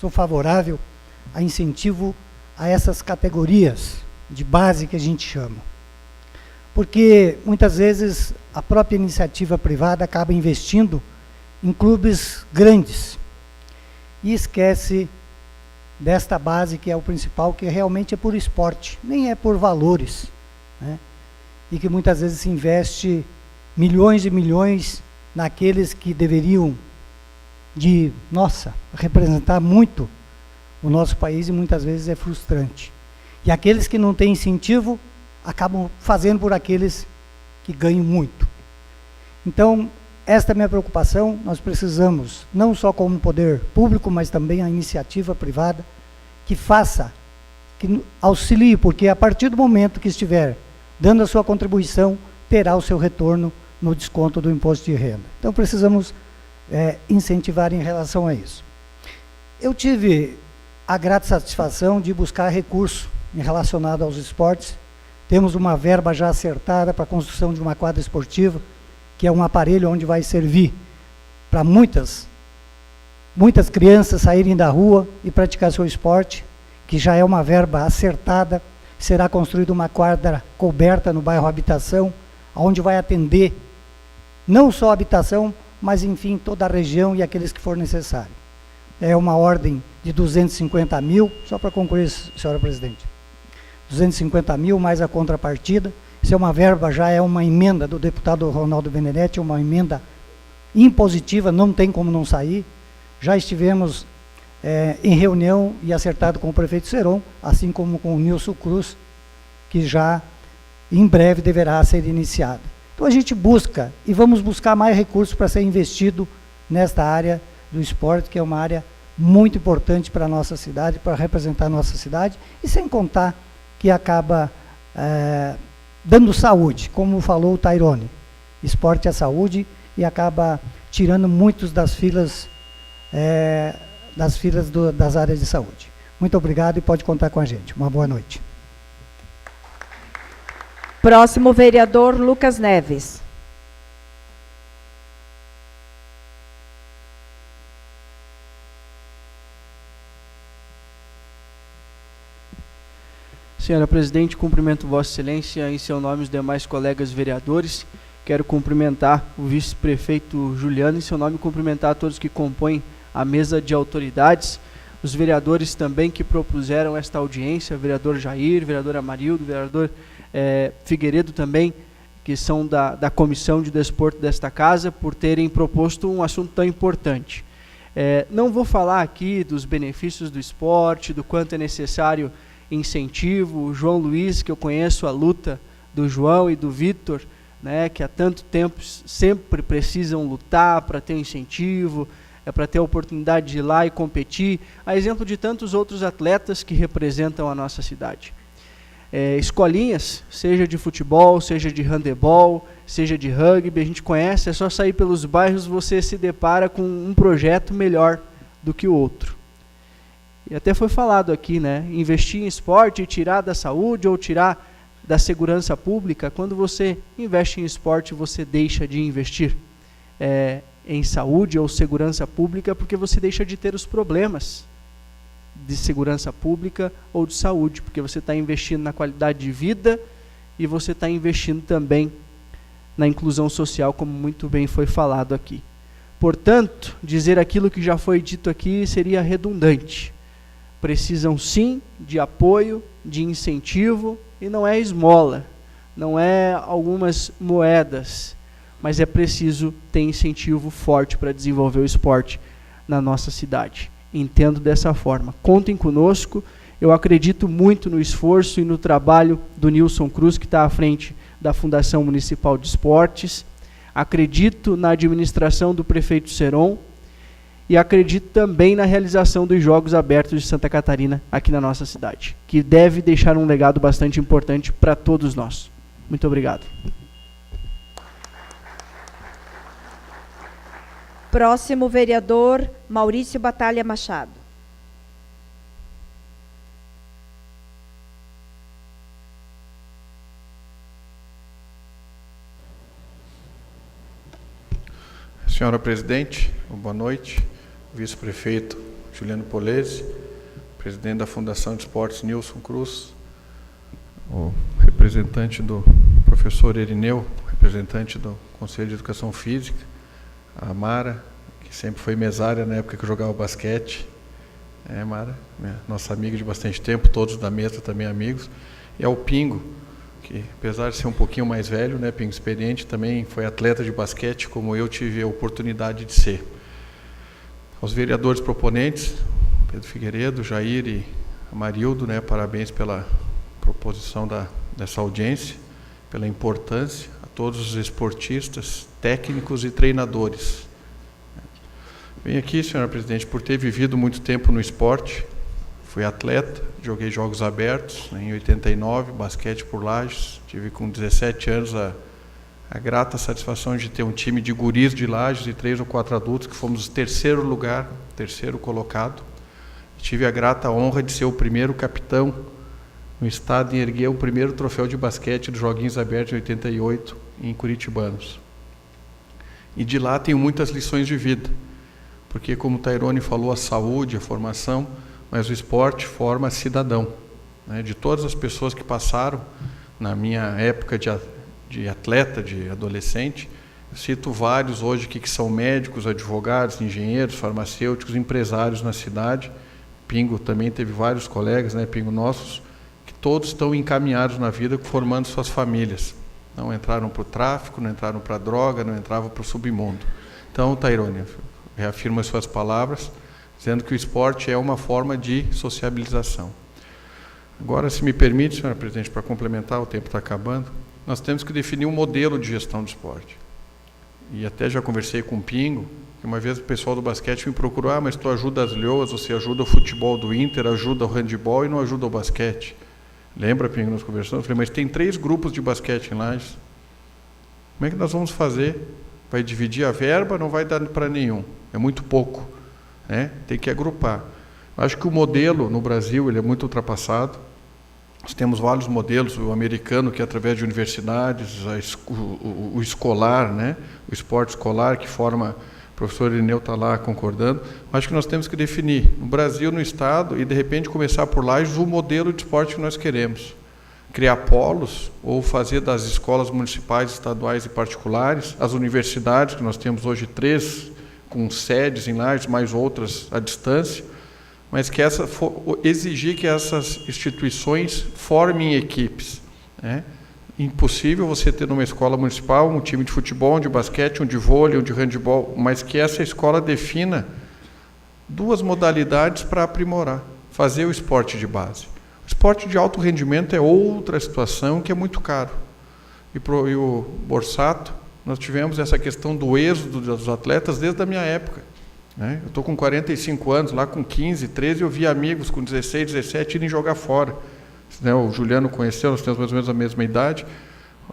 Sou favorável a incentivo a essas categorias de base que a gente chama. Porque muitas vezes a própria iniciativa privada acaba investindo em clubes grandes e esquece desta base que é o principal, que realmente é por esporte, nem é por valores, né? E que muitas vezes se investe milhões e milhões naqueles que deveriam representar muito o nosso país, e muitas vezes é frustrante. E aqueles que não têm incentivo acabam fazendo por aqueles que ganham muito. Então, esta é a minha preocupação. Nós precisamos, não só como poder público, mas também a iniciativa privada, que faça, que auxilie, porque a partir do momento que estiver dando a sua contribuição, terá o seu retorno no desconto do imposto de renda. Então, precisamos incentivar em relação a isso. Eu tive a grata satisfação de buscar recurso relacionado aos esportes. Temos uma verba já acertada para a construção de uma quadra esportiva, que é um aparelho onde vai servir para muitas crianças saírem da rua e praticar seu esporte, que já é uma verba acertada. Será construída uma quadra coberta no bairro Habitação, onde vai atender não só a habitação, mas, enfim, toda a região e aqueles que for necessário. É uma ordem de 250 mil, só para concluir, senhora presidente. 250 mil mais a contrapartida. Isso é uma verba, já é uma emenda do deputado Ronaldo Benedetti, uma emenda impositiva, não tem como não sair. Já estivemos em reunião e acertado com o prefeito Seron, assim como com o Nilson Cruz, que já em breve deverá ser iniciada. Então a gente busca e vamos buscar mais recursos para ser investido nesta área do esporte, que é uma área muito importante para a nossa cidade, para representar a nossa cidade, e sem contar que acaba dando saúde, como falou o Tairone. Esporte é saúde e acaba tirando muitos das filas das áreas de saúde. Muito obrigado e pode contar com a gente. Uma boa noite. Próximo vereador Lucas Neves. Senhora presidente, cumprimento Vossa Excelência em seu nome e os demais colegas vereadores. Quero cumprimentar o vice-prefeito Juliano, em seu nome cumprimentar todos que compõem a mesa de autoridades, os vereadores também que propuseram esta audiência, vereador Jair, vereador Amarildo, vereador Figueiredo também, que são da Comissão de Desporto desta casa, por terem proposto um assunto tão importante. Não vou falar aqui dos benefícios do esporte, do quanto é necessário incentivo. O João Luiz, que eu conheço a luta do João e do Vitor, né, que há tanto tempo sempre precisam lutar para ter um incentivo, para ter a oportunidade de ir lá e competir, a exemplo de tantos outros atletas que representam a nossa cidade. Escolinhas, seja de futebol, seja de handebol, seja de rugby, a gente conhece, é só sair pelos bairros, você se depara com um projeto melhor do que o outro. E até foi falado aqui, né, investir em esporte e tirar da saúde ou tirar da segurança pública. Quando você investe em esporte, você deixa de investir em saúde ou segurança pública, porque você deixa de ter os problemas de segurança pública ou de saúde, porque você está investindo na qualidade de vida e você está investindo também na inclusão social, como muito bem foi falado aqui. Portanto, dizer aquilo que já foi dito aqui seria redundante. Precisam sim de apoio, de incentivo, e não é esmola, não é algumas moedas, mas é preciso ter incentivo forte para desenvolver o esporte na nossa cidade. Entendo dessa forma. Contem conosco, eu acredito muito no esforço e no trabalho do Nilson Cruz, que está à frente da Fundação Municipal de Esportes, acredito na administração do prefeito Seron, e acredito também na realização dos Jogos Abertos de Santa Catarina aqui na nossa cidade, que deve deixar um legado bastante importante para todos nós. Muito obrigado. Próximo vereador Maurício Batalha Machado. Senhora presidente, boa noite. Vice-prefeito Juliano Polese, presidente da Fundação de Esportes Nilson Cruz, o representante do professor Irineu, representante do Conselho de Educação Física, a Mara, que sempre foi mesária na época que eu jogava basquete, Mara, nossa amiga de bastante tempo, todos da mesa também amigos, e ao Pingo, que apesar de ser um pouquinho mais velho, né, Pingo experiente, também foi atleta de basquete, como eu tive a oportunidade de ser. Aos vereadores proponentes, Pedro Figueiredo, Jair e Amarildo, né, parabéns pela proposição dessa audiência, pela importância, a todos os esportistas, técnicos e treinadores. Venho aqui, senhora presidente, por ter vivido muito tempo no esporte, fui atleta, joguei jogos abertos, né, em 89, basquete por Lages. Tive com 17 anos a grata satisfação de ter um time de guris de Lages e 3 ou 4 adultos, que fomos o terceiro lugar, terceiro colocado. Tive a grata honra de ser o primeiro capitão no estado em erguer o primeiro troféu de basquete dos Joguinhos Abertos em 88, em Curitibanos. E de lá tenho muitas lições de vida, porque, como o Tairone falou, a saúde, a formação, mas o esporte forma cidadão, né? De todas as pessoas que passaram na minha época de atleta, de adolescente, eu cito vários hoje que são médicos, advogados, engenheiros, farmacêuticos, empresários na cidade. Pingo também teve vários colegas, né, Pingo nossos, que todos estão encaminhados na vida, formando suas famílias. Não entraram para o tráfico, não entraram para a droga, não entravam para o submundo. Então, Tairone, reafirma as suas palavras, dizendo que o esporte é uma forma de sociabilização. Agora, se me permite, senhora presidente, para complementar, o tempo está acabando, nós temos que definir um modelo de gestão do esporte. E até já conversei com o Pingo, que uma vez o pessoal do basquete me procurou, mas tu ajuda as leoas, você ajuda o futebol do Inter, ajuda o handebol e não ajuda o basquete. Lembra, Pingo, nós conversamos? Eu falei, mas tem 3 grupos de basquete em Lages. Como é que nós vamos fazer? Vai dividir a verba? Não vai dar para nenhum. É muito pouco, né? Tem que agrupar. Acho que o modelo no Brasil ele é muito ultrapassado. Nós temos vários modelos, o americano, que é através de universidades, o escolar, né? O esporte escolar, que forma... O professor Irineu está lá concordando. Acho que nós temos que definir, no Brasil, no Estado, e de repente começar por Lages, o modelo de esporte que nós queremos. Criar polos, ou fazer das escolas municipais, estaduais e particulares, as universidades, que nós temos hoje 3, com sedes em Lages, mais outras à distância, mas que exigir que essas instituições formem equipes, né? Impossível você ter numa escola municipal um time de futebol, um de basquete, um de vôlei, um de handebol, mas que essa escola defina 2 modalidades para aprimorar, fazer o esporte de base. O esporte de alto rendimento é outra situação que é muito caro. E o Borsato, nós tivemos essa questão do êxodo dos atletas desde a minha época, né? Eu estou com 45 anos, lá com 15, 13, eu vi amigos com 16, 17 irem jogar fora. O Juliano conheceu, nós temos mais ou menos a mesma idade.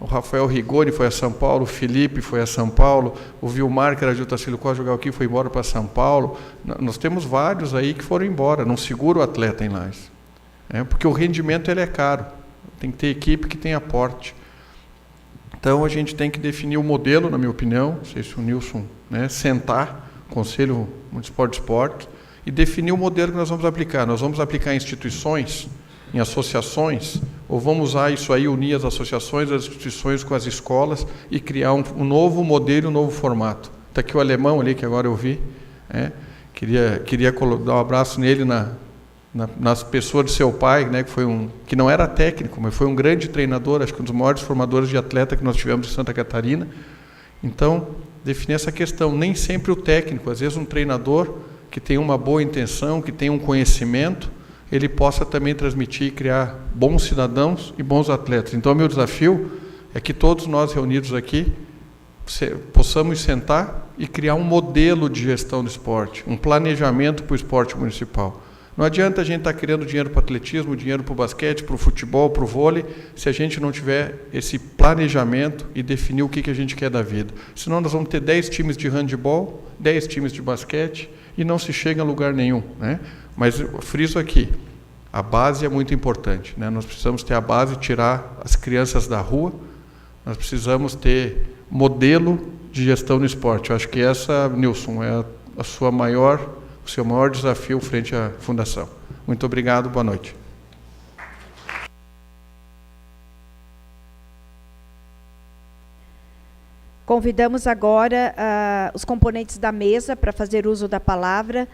O Rafael Rigoni foi a São Paulo, o Felipe foi a São Paulo, o Vilmar, que era de Otacílio Costa, jogava aqui, foi embora para São Paulo. Nós temos vários aí que foram embora, não segura o atleta em Lages. Porque o rendimento ele é caro, tem que ter equipe que tenha aporte. Então a gente tem que definir o modelo, na minha opinião, não sei se o Nilson, né, sentar, Conselho Municipal de Esporte, e definir o modelo que nós vamos aplicar. Nós vamos aplicar em instituições, em associações, ou vamos usar isso aí, unir as associações, as instituições com as escolas e criar um novo modelo, um novo formato. Está aqui o alemão ali, que agora eu vi, queria dar um abraço nele nas pessoas de seu pai, né, que não era técnico, mas foi um grande treinador, acho que um dos maiores formadores de atleta que nós tivemos em Santa Catarina. Então, definir essa questão, nem sempre o técnico, às vezes um treinador que tem uma boa intenção, que tem um conhecimento, ele possa também transmitir e criar bons cidadãos e bons atletas. Então, o meu desafio é que todos nós reunidos aqui possamos sentar e criar um modelo de gestão do esporte, um planejamento para o esporte municipal. Não adianta a gente estar criando dinheiro para o atletismo, dinheiro para o basquete, para o futebol, para o vôlei, se a gente não tiver esse planejamento e definir o que a gente quer da vida. Senão nós vamos ter 10 times de handebol, 10 times de basquete e não se chega a lugar nenhum, né? Mas eu friso aqui, a base é muito importante, né? Nós precisamos ter a base, tirar as crianças da rua, nós precisamos ter modelo de gestão no esporte. Eu acho que essa, Nilson, é o seu maior desafio frente à Fundação. Muito obrigado, boa noite. Convidamos agora os componentes da mesa para fazer uso da palavra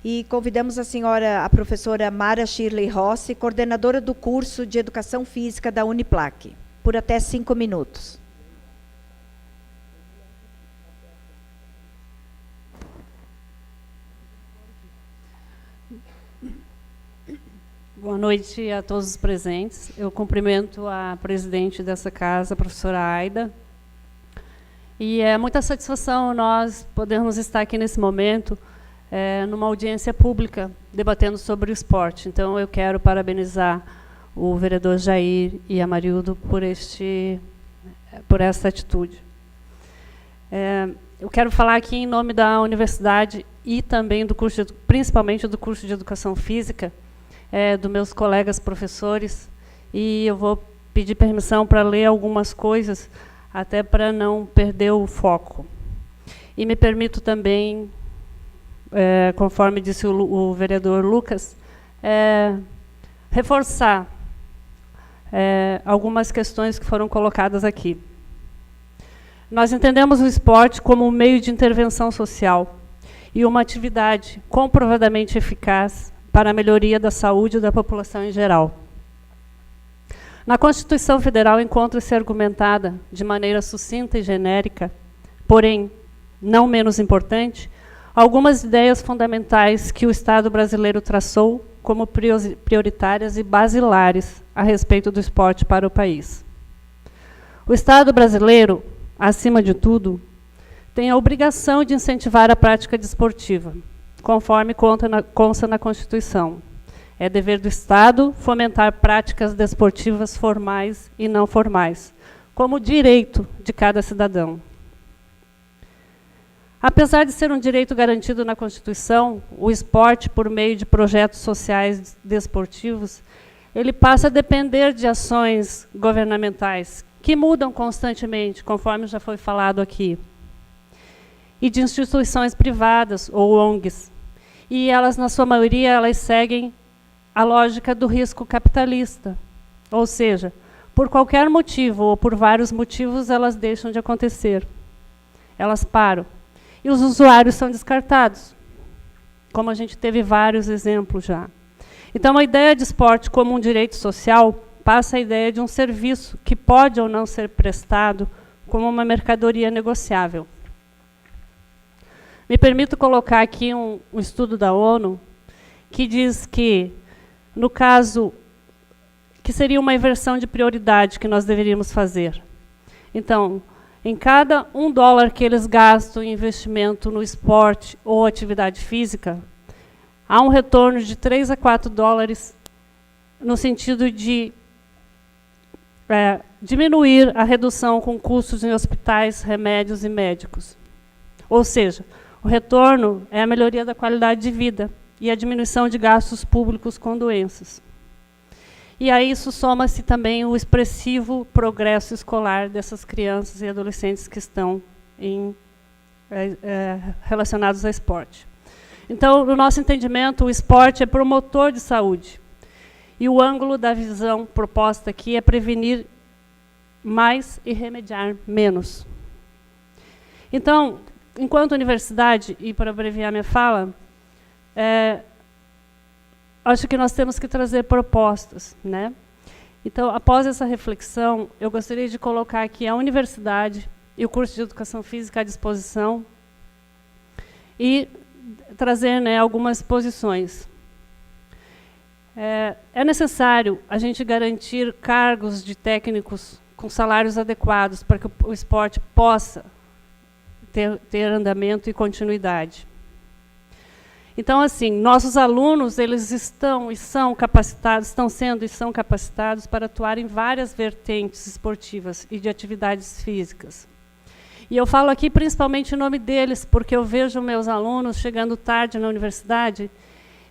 e convidamos a professora Mara Shirley Rossi, coordenadora do curso de Educação Física da Uniplac, por até 5 minutos. Boa noite a todos os presentes. Eu cumprimento a presidente dessa casa, a professora Aida. E é muita satisfação nós podermos estar aqui nesse momento, numa audiência pública, debatendo sobre o esporte. Então, eu quero parabenizar o vereador Jair e a Marildo por essa atitude. Eu quero falar aqui em nome da universidade e também do curso, principalmente do curso de Educação Física, dos meus colegas professores, e eu vou pedir permissão para ler algumas coisas, até para não perder o foco. E me permito também, conforme disse o vereador Lucas, reforçar algumas questões que foram colocadas aqui. Nós entendemos o esporte como um meio de intervenção social e uma atividade comprovadamente eficaz para a melhoria da saúde da população em geral. Na Constituição Federal encontra-se argumentada de maneira sucinta e genérica, porém não menos importante, algumas ideias fundamentais que o Estado brasileiro traçou como prioritárias e basilares a respeito do esporte para o país. O Estado brasileiro, acima de tudo, tem a obrigação de incentivar a prática desportiva, conforme consta na Constituição. É dever do Estado fomentar práticas desportivas formais e não formais, como direito de cada cidadão. Apesar de ser um direito garantido na Constituição, o esporte, por meio de projetos sociais desportivos, ele passa a depender de ações governamentais, que mudam constantemente, conforme já foi falado aqui, e de instituições privadas ou ONGs. E elas, na sua maioria, elas seguem a lógica do risco capitalista. Ou seja, por qualquer motivo ou por vários motivos, elas deixam de acontecer. Elas param. E os usuários são descartados, como a gente teve vários exemplos já. Então, a ideia de esporte como um direito social passa a ideia de um serviço que pode ou não ser prestado como uma mercadoria negociável. Me permito colocar aqui um estudo da ONU que diz que, no caso, que seria uma inversão de prioridade que nós deveríamos fazer. Então, em cada $1 que eles gastam em investimento no esporte ou atividade física, há um retorno de $3 a $4 no sentido de diminuir a redução com custos em hospitais, remédios e médicos. Ou seja, o retorno é a melhoria da qualidade de vida e a diminuição de gastos públicos com doenças. E a isso soma-se também o expressivo progresso escolar dessas crianças e adolescentes que estão relacionados ao esporte. Então, no nosso entendimento, o esporte é promotor de saúde. E o ângulo da visão proposta aqui é prevenir mais e remediar menos. Então, enquanto universidade, e para abreviar minha fala, acho que nós temos que trazer propostas, né? Então, após essa reflexão, eu gostaria de colocar aqui a universidade e o curso de Educação Física à disposição e trazer, né, algumas posições. É necessário a gente garantir cargos de técnicos com salários adequados para que o esporte possa ter andamento e continuidade. Então, assim, nossos alunos, eles estão sendo e são capacitados para atuar em várias vertentes esportivas e de atividades físicas. E eu falo aqui principalmente em nome deles, porque eu vejo meus alunos chegando tarde na universidade,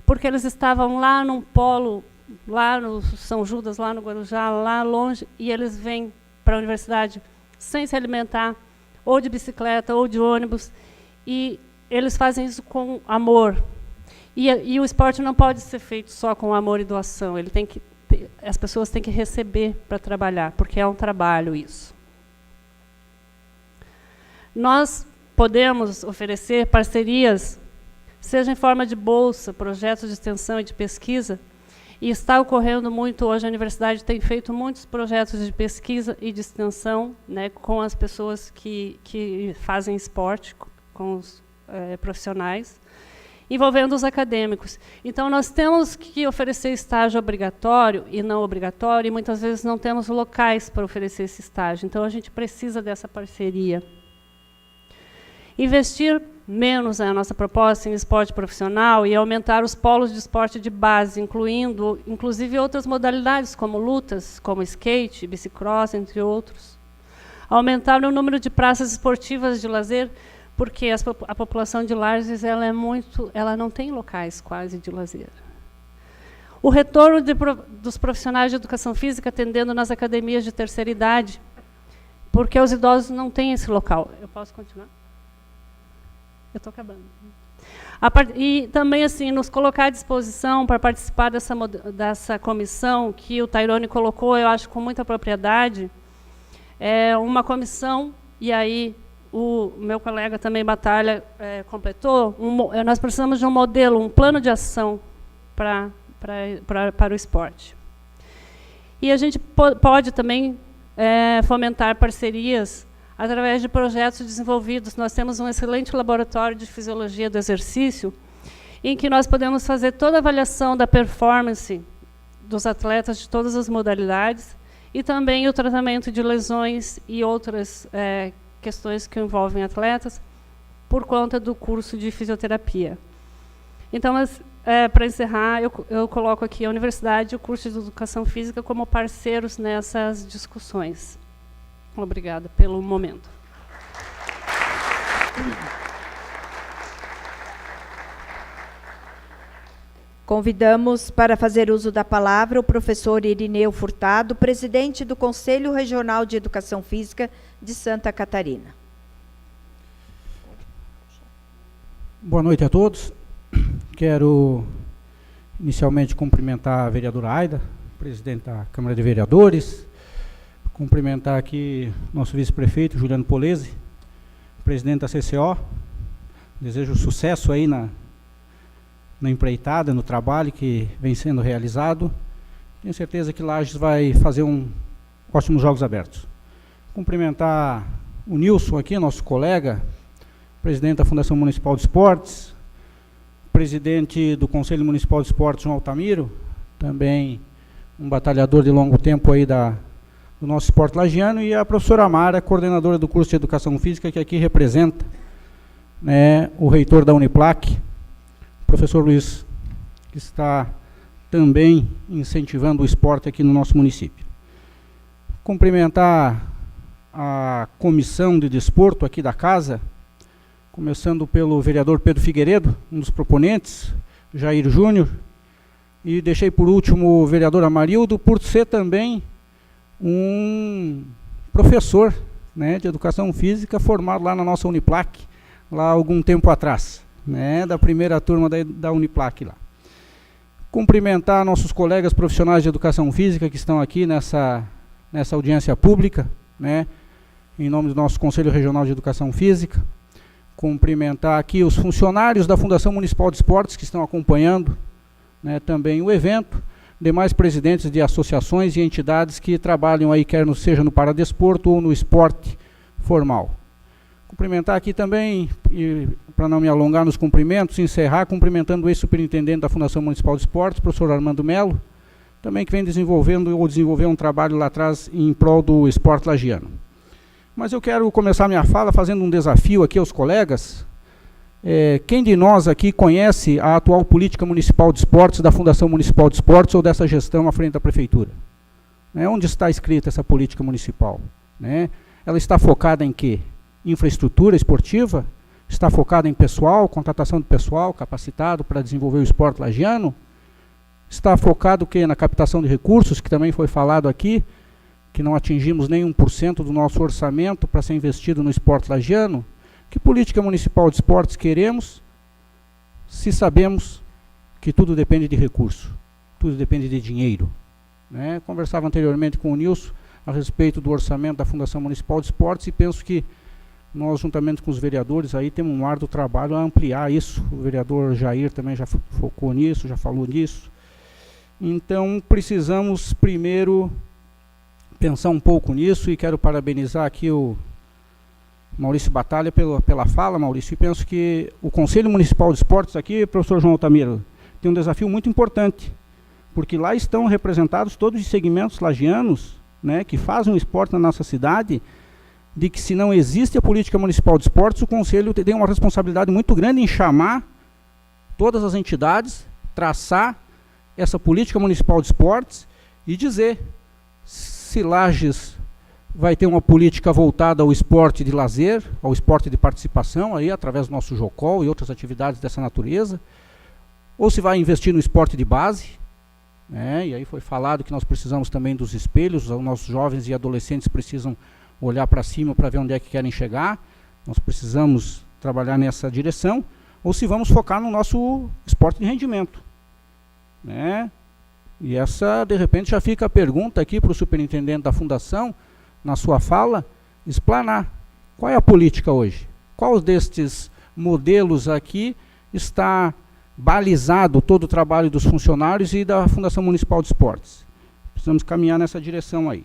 porque eles estavam lá num polo, lá no São Judas, lá no Guarujá, lá longe, e eles vêm para a universidade sem se alimentar, ou de bicicleta, ou de ônibus, e eles fazem isso com amor. E o esporte não pode ser feito só com amor e doação. As pessoas têm que receber para trabalhar, porque é um trabalho isso. Nós podemos oferecer parcerias, seja em forma de bolsa, projetos de extensão e de pesquisa, e está ocorrendo muito hoje, a universidade tem feito muitos projetos de pesquisa e de extensão, né, com as pessoas que fazem esporte, com os profissionais, envolvendo os acadêmicos. Então, nós temos que oferecer estágio obrigatório e não obrigatório, e muitas vezes não temos locais para oferecer esse estágio. Então, a gente precisa dessa parceria. Investir menos a nossa proposta em esporte profissional e aumentar os polos de esporte de base, incluindo, inclusive, outras modalidades, como lutas, como skate, bicicross, entre outros. Aumentar o número de praças esportivas de lazer, porque a população de Lages ela não tem locais quase de lazer. O retorno dos profissionais de educação física atendendo nas academias de terceira idade, porque os idosos não têm esse local. Eu posso continuar? Eu estou acabando. E também assim nos colocar à disposição para participar dessa comissão que o Tairone colocou, eu acho com muita propriedade, uma comissão, e aí o meu colega também Batalha completou, nós precisamos de um modelo, um plano de ação para o esporte. E a gente pode também fomentar parcerias através de projetos desenvolvidos. Nós temos um excelente laboratório de fisiologia do exercício, em que nós podemos fazer toda a avaliação da performance dos atletas de todas as modalidades e também o tratamento de lesões e outras questões que envolvem atletas por conta do curso de fisioterapia. Então, para encerrar, eu coloco aqui a universidade e o curso de educação física como parceiros nessas discussões. Obrigada pelo momento. Convidamos para fazer uso da palavra o professor Irineu Furtado, presidente do Conselho Regional de Educação Física de Santa Catarina. Boa noite a todos. Quero inicialmente cumprimentar a vereadora Aida, presidente da Câmara de Vereadores, cumprimentar aqui nosso vice-prefeito, Juliano Polese, presidente da CCO. Desejo sucesso aí na empreitada, no trabalho que vem sendo realizado. Tenho certeza que Lages vai fazer ótimos jogos abertos. Cumprimentar o Nilson aqui, nosso colega, presidente da Fundação Municipal de Esportes, presidente do Conselho Municipal de Esportes, João Altamiro, também um batalhador de longo tempo aí do nosso esporte lagiano, e a professora Mara, coordenadora do curso de Educação Física, que aqui representa, né, o reitor da Uniplac, professor Luiz, que está também incentivando o esporte aqui no nosso município. Cumprimentar a comissão de desporto aqui da casa, começando pelo vereador Pedro Figueiredo, um dos proponentes, Jair Júnior, e deixei por último o vereador Amarildo, por ser também um professor, né, de educação física formado lá na nossa Uniplac, lá há algum tempo atrás, né, da primeira turma da Uniplac lá. Cumprimentar nossos colegas profissionais de educação física que estão aqui nessa audiência pública, né, em nome do nosso Conselho Regional de Educação Física. Cumprimentar aqui os funcionários da Fundação Municipal de Esportes que estão acompanhando, né, também o evento, demais presidentes de associações e entidades que trabalham aí, quer seja no paradesporto ou no esporte formal. Cumprimentar aqui também, para não me alongar nos cumprimentos, encerrar cumprimentando o ex-superintendente da Fundação Municipal de Esportes, professor Armando Melo, também que vem desenvolveu um trabalho lá atrás em prol do esporte lagiano. Mas eu quero começar minha fala fazendo um desafio aqui aos colegas. Quem de nós aqui conhece a atual política municipal de esportes da Fundação Municipal de Esportes ou dessa gestão à frente da prefeitura? Onde está escrita essa política municipal? Ela está focada em quê? Infraestrutura esportiva? Está focada em pessoal, contratação de pessoal capacitado para desenvolver o esporte lagiano? Está focado o quê? Na captação de recursos, que também foi falado aqui, que não atingimos nem 1% do nosso orçamento para ser investido no esporte lagiano. Que política municipal de esportes queremos se sabemos que tudo depende de recurso, tudo depende de dinheiro? Conversava anteriormente com o Nilson a respeito do orçamento da Fundação Municipal de Esportes e penso que nós, juntamente com os vereadores, aí temos um árduo trabalho a ampliar isso. O vereador Jair também já focou nisso, já falou nisso. Então, precisamos primeiro pensar um pouco nisso, e quero parabenizar aqui o Maurício Batalha pela fala, Maurício, e penso que o Conselho Municipal de Esportes aqui, professor João Altamiro, tem um desafio muito importante, porque lá estão representados todos os segmentos lagianos, né, que fazem o esporte na nossa cidade, de que, se não existe a política municipal de esportes, o Conselho tem uma responsabilidade muito grande em chamar todas as entidades, traçar essa política municipal de esportes e dizer se Lages vai ter uma política voltada ao esporte de lazer, ao esporte de participação, aí, através do nosso Jocol e outras atividades dessa natureza, ou se vai investir no esporte de base, né? E aí foi falado que nós precisamos também dos espelhos, os nossos jovens e adolescentes precisam olhar para cima para ver onde é que querem chegar, nós precisamos trabalhar nessa direção, ou se vamos focar no nosso esporte de rendimento, né? E essa, de repente, já fica a pergunta aqui para o superintendente da Fundação, na sua fala, explanar. Qual é a política hoje? Qual destes modelos aqui está balizado todo o trabalho dos funcionários e da Fundação Municipal de Esportes? Precisamos caminhar nessa direção aí.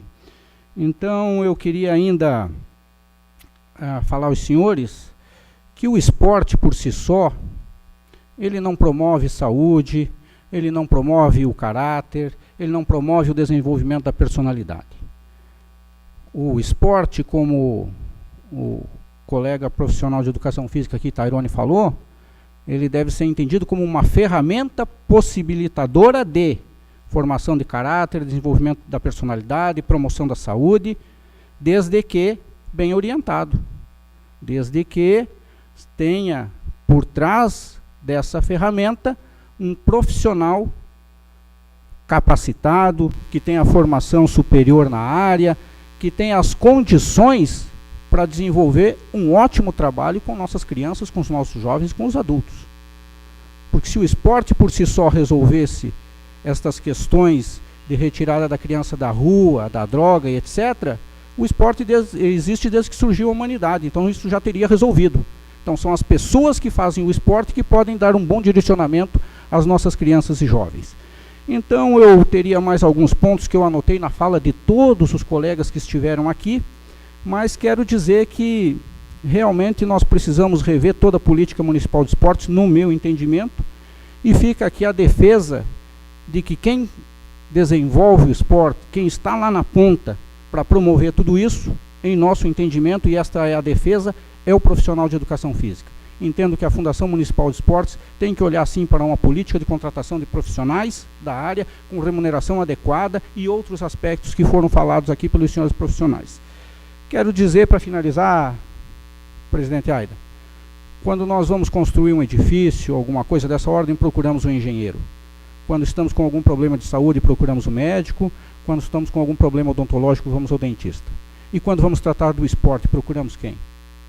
Então, eu queria ainda falar aos senhores que o esporte por si só, ele não promove saúde, ele não promove o caráter, ele não promove o desenvolvimento da personalidade. O esporte, como o colega profissional de educação física aqui, Tairone, falou, ele deve ser entendido como uma ferramenta possibilitadora de formação de caráter, desenvolvimento da personalidade, promoção da saúde, desde que bem orientado, desde que tenha por trás dessa ferramenta um profissional capacitado, que tenha formação superior na área, que tenha as condições para desenvolver um ótimo trabalho com nossas crianças, com os nossos jovens, com os adultos. Porque se o esporte por si só resolvesse estas questões de retirada da criança da rua, da droga e etc., o esporte existe desde que surgiu a humanidade, então isso já teria resolvido. Então são as pessoas que fazem o esporte que podem dar um bom direcionamento às nossas crianças e jovens. Então eu teria mais alguns pontos que eu anotei na fala de todos os colegas que estiveram aqui, mas quero dizer que realmente nós precisamos rever toda a política municipal de esportes, no meu entendimento, e fica aqui a defesa de que quem desenvolve o esporte, quem está lá na ponta para promover tudo isso, em nosso entendimento, e esta é a defesa, é o profissional de educação física. Entendo que a Fundação Municipal de Esportes tem que olhar sim para uma política de contratação de profissionais da área, com remuneração adequada e outros aspectos que foram falados aqui pelos senhores profissionais. Quero dizer, para finalizar, presidente Aida, quando nós vamos construir um edifício, alguma coisa dessa ordem, procuramos um engenheiro. Quando estamos com algum problema de saúde, procuramos um médico. Quando estamos com algum problema odontológico, vamos ao dentista. E quando vamos tratar do esporte, procuramos quem?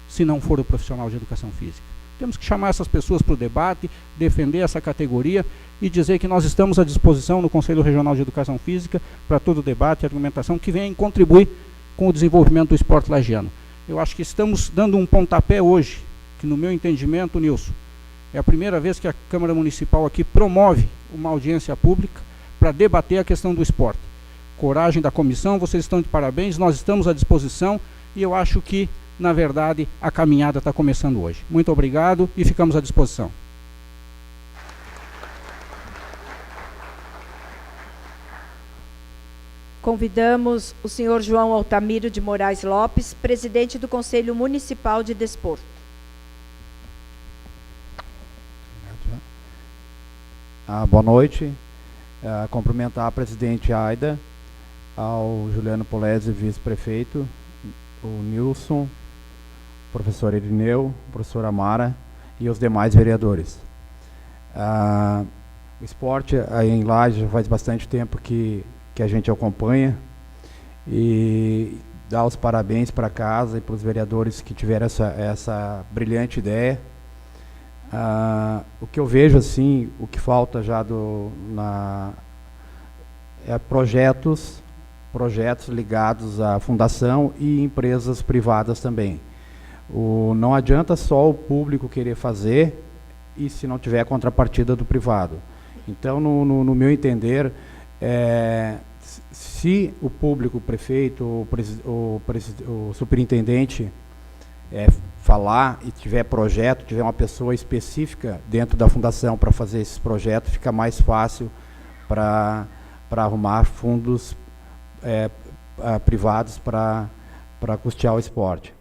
Se não for o profissional de educação física. Temos que chamar essas pessoas para o debate, defender essa categoria e dizer que nós estamos à disposição no Conselho Regional de Educação Física para todo o debate e argumentação que venha contribuir com o desenvolvimento do esporte lagiano. Eu acho que estamos dando um pontapé hoje, que no meu entendimento, Nilson, é a primeira vez que a Câmara Municipal aqui promove uma audiência pública para debater a questão do esporte. Coragem da comissão, vocês estão de parabéns, nós estamos à disposição e eu acho que, na verdade, a caminhada está começando hoje. Muito obrigado e ficamos à disposição. Convidamos o senhor João Altamiro de Moraes Lopes, presidente do Conselho Municipal de Desporto. Boa noite. Cumprimentar a presidente Aida, ao Juliano Polese, vice-prefeito, o Nilson, o professor Irineu, a professora Mara e os demais vereadores. O esporte aí em Lages já faz bastante tempo que a gente acompanha e dá os parabéns para casa e para os vereadores que tiveram essa brilhante ideia. O que eu vejo assim, o que falta já é projetos ligados à fundação e empresas privadas também. Não adianta só o público querer fazer e se não tiver contrapartida do privado. Então, no meu entender, se o público, o prefeito, o superintendente falar e tiver projeto, tiver uma pessoa específica dentro da fundação para fazer esses projetos, fica mais fácil para arrumar fundos privados para custear o esporte.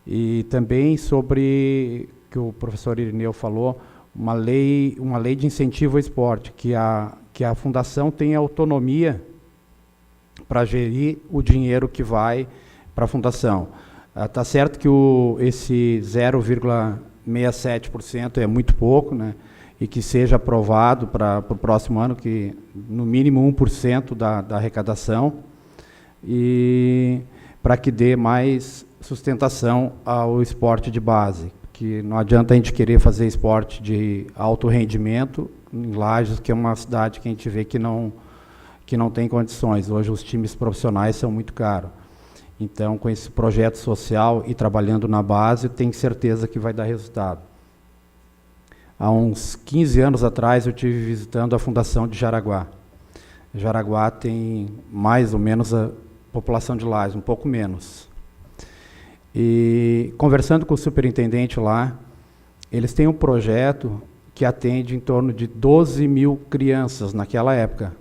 E também sobre, que o professor Irineu falou, uma lei de incentivo ao esporte, que a fundação tem autonomia para gerir o dinheiro que vai para a fundação. Está certo que esse 0,67% é muito pouco, né? E que seja aprovado para o próximo ano, que no mínimo 1% da arrecadação, e para que dê mais sustentação ao esporte de base, que não adianta a gente querer fazer esporte de alto rendimento em Lages, que é uma cidade que a gente vê que não tem condições. Hoje os times profissionais são muito caros. Então, com esse projeto social e trabalhando na base, tenho certeza que vai dar resultado. Há uns 15 anos atrás, eu estive visitando a Fundação de Jaraguá. Jaraguá tem mais ou menos a população de Lages, um pouco menos. E conversando com o superintendente lá, eles têm um projeto que atende em torno de 12 mil crianças naquela época.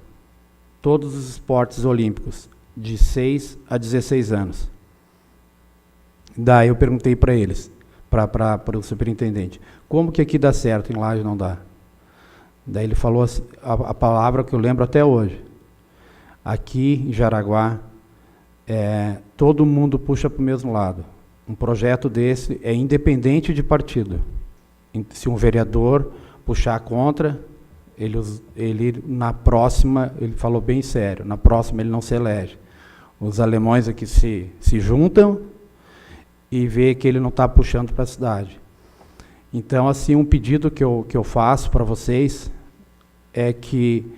Todos os esportes olímpicos, de 6 a 16 anos. Daí eu perguntei para eles, para o superintendente, como que aqui dá certo, em Lages não dá? Daí ele falou assim, a palavra que eu lembro até hoje. Aqui em Jaraguá, todo mundo puxa para o mesmo lado. Um projeto desse é independente de partido. Se um vereador puxar contra, ele na próxima, ele falou bem sério, na próxima ele não se elege. Os alemães aqui se juntam e vê que ele não está puxando para a cidade. Então, assim, um pedido que eu faço para vocês é que,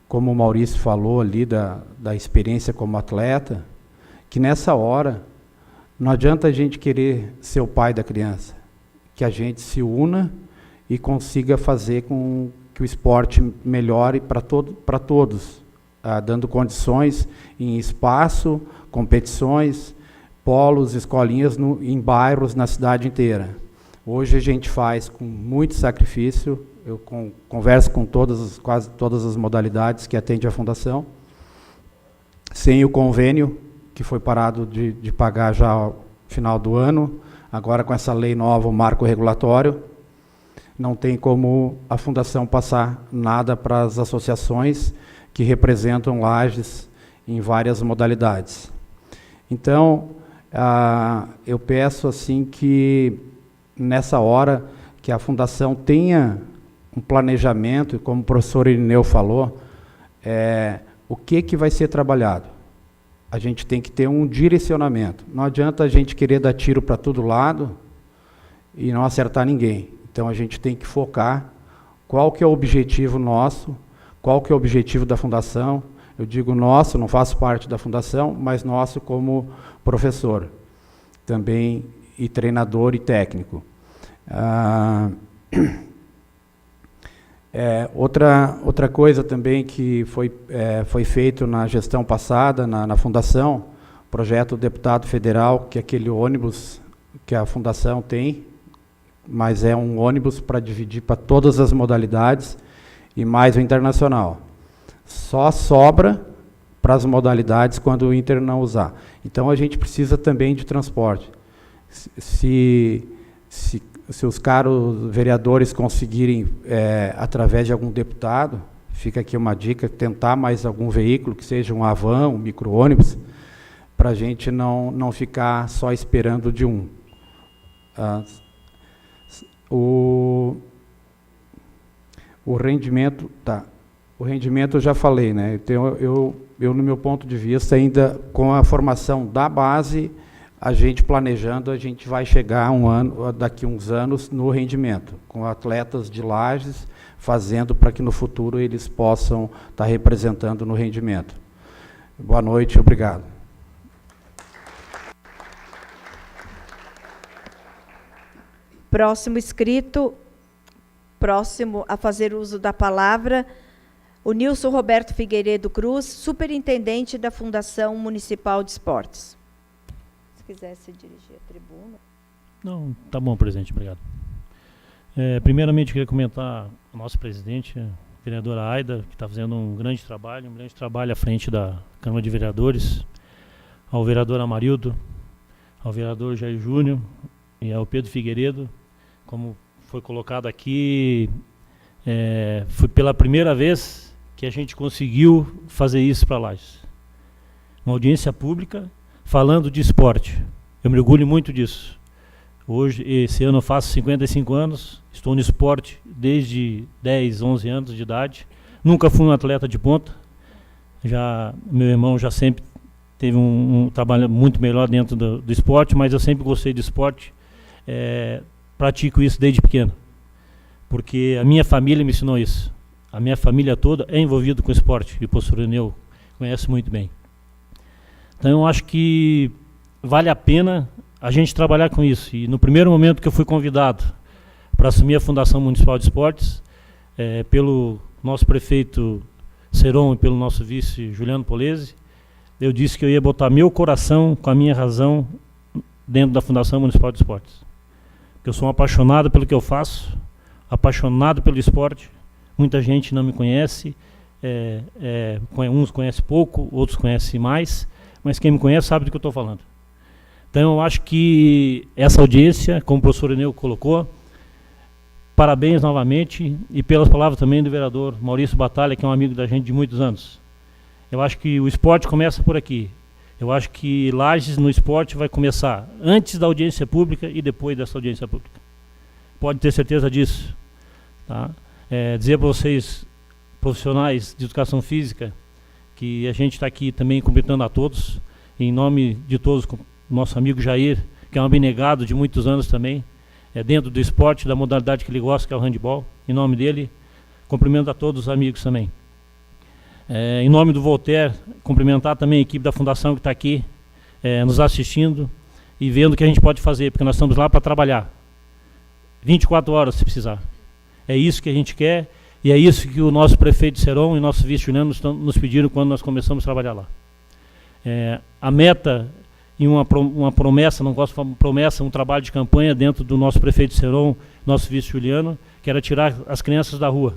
como o Maurício falou ali da experiência como atleta, que nessa hora não adianta a gente querer ser o pai da criança, que a gente se una e consiga fazer com que o esporte melhore para todos, dando condições em espaço, competições, polos, escolinhas em bairros na cidade inteira. Hoje a gente faz com muito sacrifício, eu converso com quase todas as modalidades que atende a Fundação, sem o convênio, que foi parado de pagar já ao final do ano, agora com essa lei nova, o marco regulatório, não tem como a Fundação passar nada para as associações que representam Lages em várias modalidades. Então, eu peço assim que, nessa hora, que a Fundação tenha um planejamento, como o professor Irineu falou, o que vai ser trabalhado. A gente tem que ter um direcionamento. Não adianta a gente querer dar tiro para todo lado e não acertar ninguém. Então, a gente tem que focar qual que é o objetivo nosso, qual que é o objetivo da Fundação. Eu digo nosso, não faço parte da Fundação, mas nosso como professor, também e treinador e técnico. Outra coisa também que foi feito na gestão passada, na Fundação, projeto do deputado federal, que é aquele ônibus que a Fundação tem, mas é um ônibus para dividir para todas as modalidades e mais o internacional. Só sobra para as modalidades quando o Inter não usar. Então a gente precisa também de transporte. Se os caros vereadores conseguirem, através de algum deputado, fica aqui uma dica, tentar mais algum veículo, que seja um Avan, um micro-ônibus, para a gente não ficar só esperando de um. O rendimento, o rendimento eu já falei, né? Então, eu, no meu ponto de vista, ainda com a formação da base, a gente planejando, a gente vai chegar daqui a uns anos no rendimento, com atletas de Lages fazendo para que no futuro eles possam estar representando no rendimento. Boa noite, obrigado. Próximo inscrito, próximo a fazer uso da palavra, o Nilson Roberto Figueiredo Cruz, superintendente da Fundação Municipal de Esportes. Se quiser se dirigir à tribuna. Não, tá bom, presidente, obrigado. Primeiramente, queria comentar o nosso presidente, a vereadora Aida, que está fazendo um grande trabalho à frente da Câmara de Vereadores, ao vereador Amarildo, ao vereador Jair Júnior e ao Pedro Figueiredo. Como foi colocado aqui, foi pela primeira vez que a gente conseguiu fazer isso para Lages. Uma audiência pública falando de esporte. Eu me orgulho muito disso. Hoje, esse ano eu faço 55 anos, estou no esporte desde 10, 11 anos de idade. Nunca fui um atleta de ponta. Meu irmão já sempre teve um trabalho muito melhor dentro do esporte, mas eu sempre gostei de esporte. Pratico isso desde pequeno, porque a minha família me ensinou isso. A minha família toda é envolvida com esporte, e o professor Eneu conhece muito bem. Então eu acho que vale a pena a gente trabalhar com isso. E no primeiro momento que eu fui convidado para assumir a Fundação Municipal de Esportes, pelo nosso prefeito Seron e pelo nosso vice Juliano Polese, eu disse que eu ia botar meu coração com a minha razão dentro da Fundação Municipal de Esportes. Porque eu sou um apaixonado pelo que eu faço, apaixonado pelo esporte. Muita gente não me conhece, uns conhecem pouco, outros conhecem mais, mas quem me conhece sabe do que eu estou falando. Então eu acho que essa audiência, como o professor Eneu colocou, parabéns novamente, e pelas palavras também do vereador Maurício Batalha, que é um amigo da gente de muitos anos. Eu acho que o esporte começa por aqui. Eu acho que Lages no esporte vai começar antes da audiência pública e depois dessa audiência pública. Pode ter certeza disso. Tá? Dizer para vocês, profissionais de educação física, que a gente está aqui também cumprimentando a todos, em nome de todos, nosso amigo Jair, que é um abnegado de muitos anos também, dentro do esporte, da modalidade que ele gosta, que é o handebol. Em nome dele, cumprimento a todos os amigos também. Em nome do Voltaire, cumprimentar também a equipe da Fundação que está aqui, nos assistindo e vendo o que a gente pode fazer, porque nós estamos lá para trabalhar. 24 horas, se precisar. É isso que a gente quer e é isso que o nosso prefeito Seron e o nosso vice Juliano nos pediram quando nós começamos a trabalhar lá. A meta e uma promessa, não gosto de falar promessa, um trabalho de campanha dentro do nosso prefeito Seron, nosso vice Juliano, que era tirar as crianças da rua.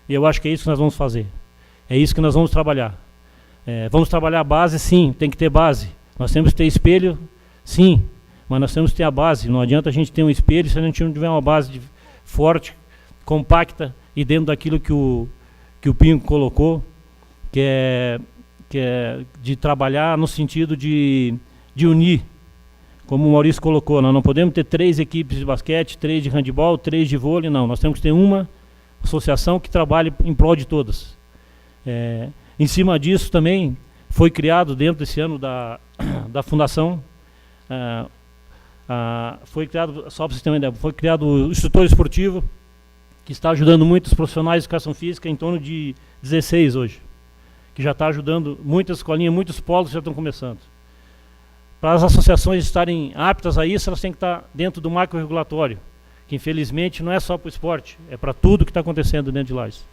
E eu acho que é isso que nós vamos fazer. É isso que nós vamos trabalhar. Vamos trabalhar a base, sim, tem que ter base. Nós temos que ter espelho, sim, mas nós temos que ter a base. Não adianta a gente ter um espelho se a gente não tiver uma base forte, compacta e dentro daquilo que o Pinho colocou, que é de trabalhar no sentido de unir. Como o Maurício colocou, nós não podemos ter 3 equipes de basquete, 3 de handebol, 3 de vôlei, não. Nós temos que ter uma associação que trabalhe em prol de todas. Em cima disso também foi criado dentro desse ano da Fundação, foi criado, só para vocês terem uma ideia, foi criado o instrutor esportivo, que está ajudando muitos profissionais de educação física, em torno de 16 hoje, que já está ajudando muitas escolinhas, muitos polos já estão começando. Para as associações estarem aptas a isso, elas têm que estar dentro do marco regulatório, que infelizmente não é só para o esporte, é para tudo que está acontecendo dentro de Lages.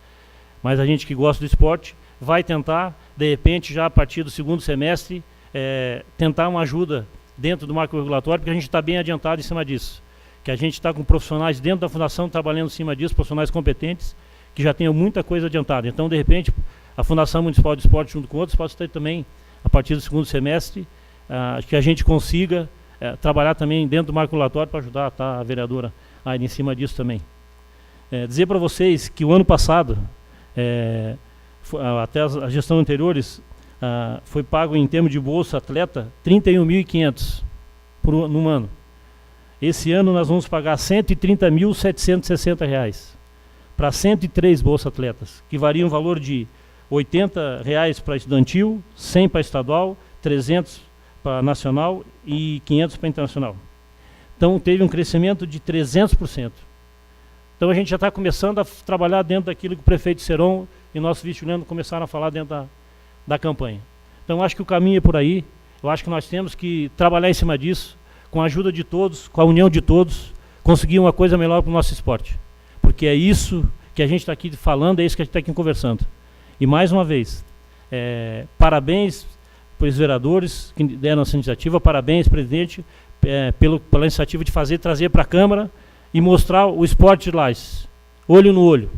Mas a gente que gosta do esporte vai tentar, de repente, já a partir do segundo semestre, tentar uma ajuda dentro do marco regulatório, porque a gente está bem adiantado em cima disso. Que a gente está com profissionais dentro da Fundação trabalhando em cima disso, profissionais competentes, que já tenham muita coisa adiantada. Então, de repente, a Fundação Municipal de Esporte, junto com outros, pode ter também, a partir do segundo semestre, que a gente consiga trabalhar também dentro do marco regulatório para ajudar a vereadora a ir em cima disso também. Dizer para vocês que o ano passado, até as gestões anteriores, foi pago em termos de bolsa atleta 31.500 num ano. Esse ano nós vamos pagar R$ 130.760 para 103 bolsa atletas, que variam o valor de R$ 80 para estudantil, 100 para estadual, 300 para nacional e 500 para internacional. Então teve um crescimento de 300%. Então a gente já está começando a trabalhar dentro daquilo que o prefeito Seron e o nosso vice Juliano começaram a falar dentro da campanha. Então eu acho que o caminho é por aí, eu acho que nós temos que trabalhar em cima disso, com a ajuda de todos, com a união de todos, conseguir uma coisa melhor para o nosso esporte. Porque é isso que a gente está aqui falando, é isso que a gente está aqui conversando. E mais uma vez, parabéns para os vereadores que deram essa iniciativa, parabéns, presidente, pela iniciativa de trazer para a Câmara e mostrar o esporte de Lages, olho no olho.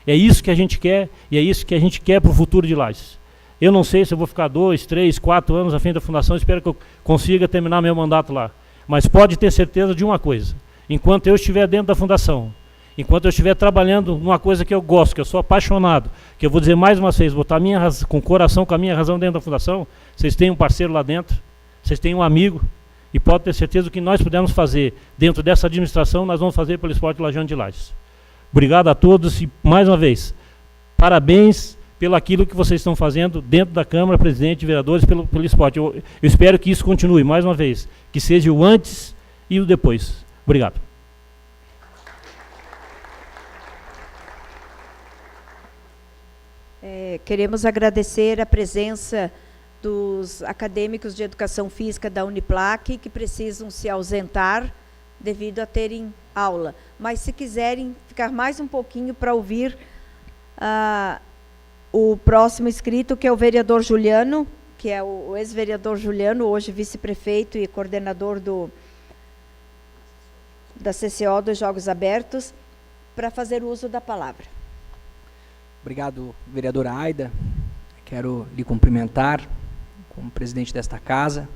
É isso que a gente quer, e é isso que a gente quer para o futuro de Lages. Eu não sei se eu vou ficar 2, 3, 4 anos à frente da fundação, espero que eu consiga terminar meu mandato lá. Mas pode ter certeza de uma coisa, enquanto eu estiver dentro da fundação, enquanto eu estiver trabalhando numa coisa que eu gosto, que eu sou apaixonado, que eu vou dizer mais uma vez, botar com o coração, com a minha razão dentro da fundação, vocês têm um parceiro lá dentro, vocês têm um amigo, e pode ter certeza que nós pudermos fazer dentro dessa administração, nós vamos fazer pelo esporte Lajano de Lages. Obrigado a todos e, mais uma vez, parabéns pelo aquilo que vocês estão fazendo dentro da Câmara, presidente, vereadores, pelo esporte. Eu espero que isso continue, mais uma vez, que seja o antes e o depois. Obrigado. Queremos agradecer a presença dos acadêmicos de Educação Física da Uniplac, que precisam se ausentar devido a terem aula. Mas, se quiserem ficar mais um pouquinho para ouvir o próximo inscrito, que é o vereador Juliano, que é o ex-vereador Juliano, hoje vice-prefeito e coordenador da CCO dos Jogos Abertos, para fazer uso da palavra. Obrigado, vereadora Aida. Quero lhe cumprimentar como presidente desta casa,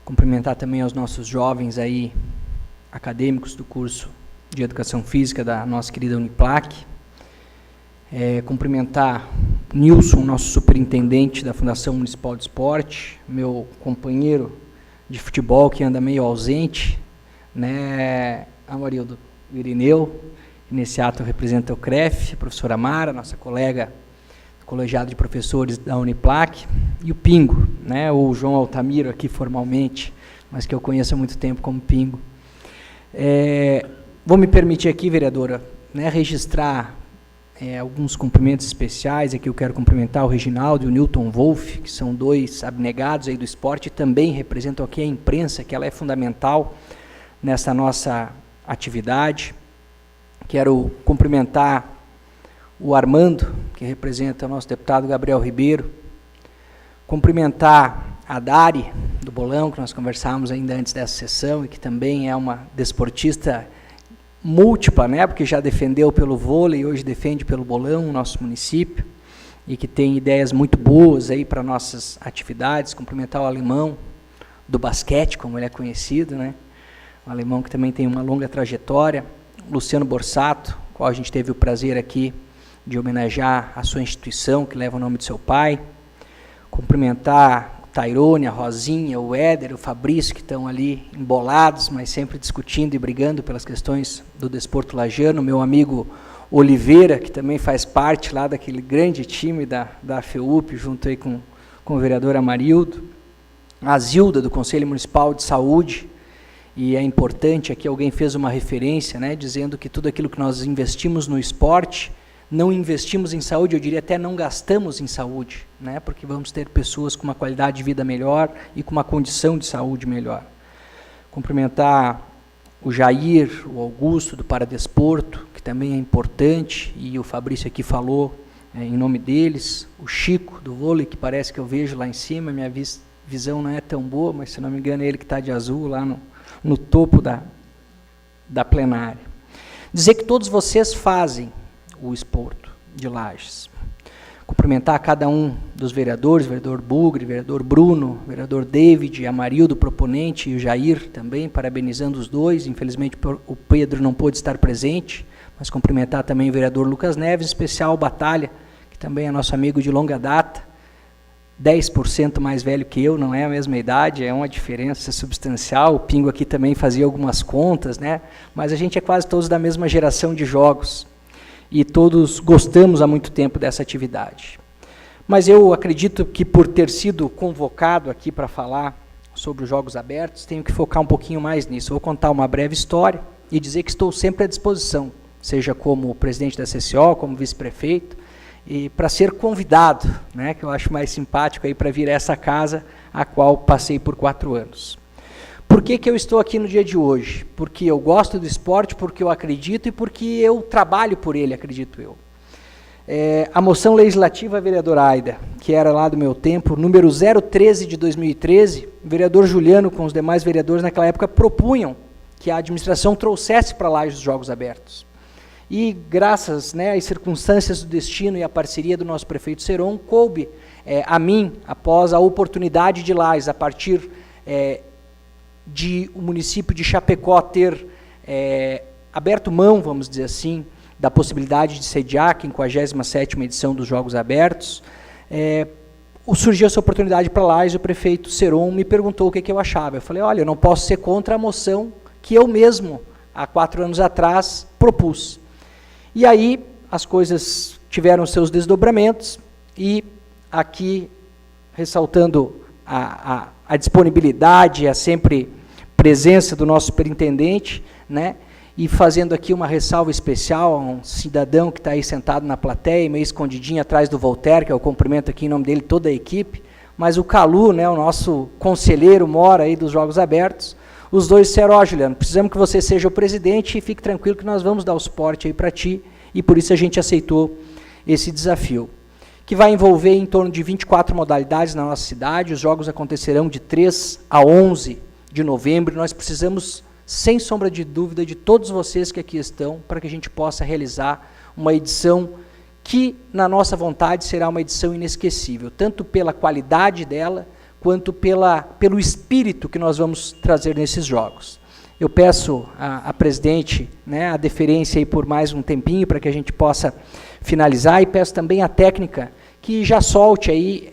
cumprimentar também aos nossos jovens aí, acadêmicos do curso de Educação Física da nossa querida Uniplac, cumprimentar Nilson, nosso superintendente da Fundação Municipal de Esporte, meu companheiro de futebol que anda meio ausente, né, Amarildo Irineu, nesse ato representa o CREF, a professora Mara, nossa colega do colegiado de professores da Uniplac, e o Pingo, né, o João Altamiro aqui formalmente, mas que eu conheço há muito tempo como Pingo. Vou me permitir aqui, vereadora, né, registrar alguns cumprimentos especiais. Aqui eu quero cumprimentar o Reginaldo e o Newton Wolff, que são dois abnegados aí do esporte e também representam aqui a imprensa, que ela é fundamental nessa nossa atividade. Quero cumprimentar o Armando, que representa o nosso deputado Gabriel Ribeiro, cumprimentar a Dari, do Bolão, que nós conversávamos ainda antes dessa sessão, e que também é uma desportista múltipla, né, porque já defendeu pelo vôlei e hoje defende pelo Bolão, o nosso município, e que tem ideias muito boas aí para nossas atividades. Cumprimentar o Alemão, do basquete, como ele é conhecido, né, o Alemão que também tem uma longa trajetória. Luciano Borsato, qual a gente teve o prazer aqui de homenagear a sua instituição, que leva o nome de seu pai. Cumprimentar o Tairone, a Rosinha, o Éder, o Fabrício, que estão ali embolados, mas sempre discutindo e brigando pelas questões do desporto lajano. Meu amigo Oliveira, que também faz parte lá daquele grande time da FEUP, junto aí com o vereador Amarildo. A Zilda, do Conselho Municipal de Saúde. E é importante, aqui alguém fez uma referência, né, dizendo que tudo aquilo que nós investimos no esporte, não investimos em saúde, eu diria até não gastamos em saúde, né, porque vamos ter pessoas com uma qualidade de vida melhor e com uma condição de saúde melhor. Cumprimentar o Jair, o Augusto, do Paradesporto, que também é importante, e o Fabrício aqui falou em nome deles, o Chico, do vôlei, que parece que eu vejo lá em cima, minha visão não é tão boa, mas se não me engano é ele que está de azul lá no topo da plenária. Dizer que todos vocês fazem o esporte de Lages. Cumprimentar cada um dos vereadores, vereador Bugre, vereador Bruno, vereador David, Amarildo, proponente, e o Jair também, parabenizando os dois. Infelizmente o Pedro não pôde estar presente, mas cumprimentar também o vereador Lucas Neves, em especial o Batalha, que também é nosso amigo de longa data, 10% mais velho que eu, não é a mesma idade, é uma diferença substancial. O Pingo aqui também fazia algumas contas, né? Mas a gente é quase todos da mesma geração de jogos e todos gostamos há muito tempo dessa atividade. Mas eu acredito que, por ter sido convocado aqui para falar sobre os Jogos Abertos, tenho que focar um pouquinho mais nisso. Vou contar uma breve história e dizer que estou sempre à disposição, seja como presidente da CCO, como vice-prefeito, e para ser convidado, né, que eu acho mais simpático aí para vir a essa casa, a qual passei por 4 anos. Por que eu estou aqui no dia de hoje? Porque eu gosto do esporte, porque eu acredito e porque eu trabalho por ele, acredito eu. A moção legislativa, vereadora Aida, que era lá do meu tempo, número 013 de 2013, o vereador Juliano com os demais vereadores naquela época propunham que a administração trouxesse para Lages os Jogos Abertos. E graças, né, às circunstâncias do destino e à parceria do nosso prefeito Seron, coube a mim, após a oportunidade de Lages, a partir de o município de Chapecó ter aberto mão, vamos dizer assim, da possibilidade de sediar a 57ª edição dos Jogos Abertos, surgiu essa oportunidade para Lages, o prefeito Seron me perguntou o que eu achava. Eu falei, olha, eu não posso ser contra a moção que eu mesmo, há 4 anos atrás, propus. E aí as coisas tiveram seus desdobramentos e aqui, ressaltando a disponibilidade, a sempre presença do nosso superintendente, né, e fazendo aqui uma ressalva especial a um cidadão que está aí sentado na plateia, meio escondidinho atrás do Voltaire, que eu cumprimento aqui em nome dele toda a equipe, mas o Calu, né, o nosso conselheiro mora aí dos Jogos Abertos, os dois disseram, ó, Juliano, precisamos que você seja o presidente e fique tranquilo que nós vamos dar o suporte aí para ti, e por isso a gente aceitou esse desafio, que vai envolver em torno de 24 modalidades na nossa cidade. Os jogos acontecerão de 3 a 11 de novembro, nós precisamos, sem sombra de dúvida, de todos vocês que aqui estão, para que a gente possa realizar uma edição que, na nossa vontade, será uma edição inesquecível, tanto pela qualidade dela, quanto pelo espírito que nós vamos trazer nesses jogos. Eu peço a presidente, né, a deferência aí por mais um tempinho, para que a gente possa finalizar, e peço também à técnica que já solte aí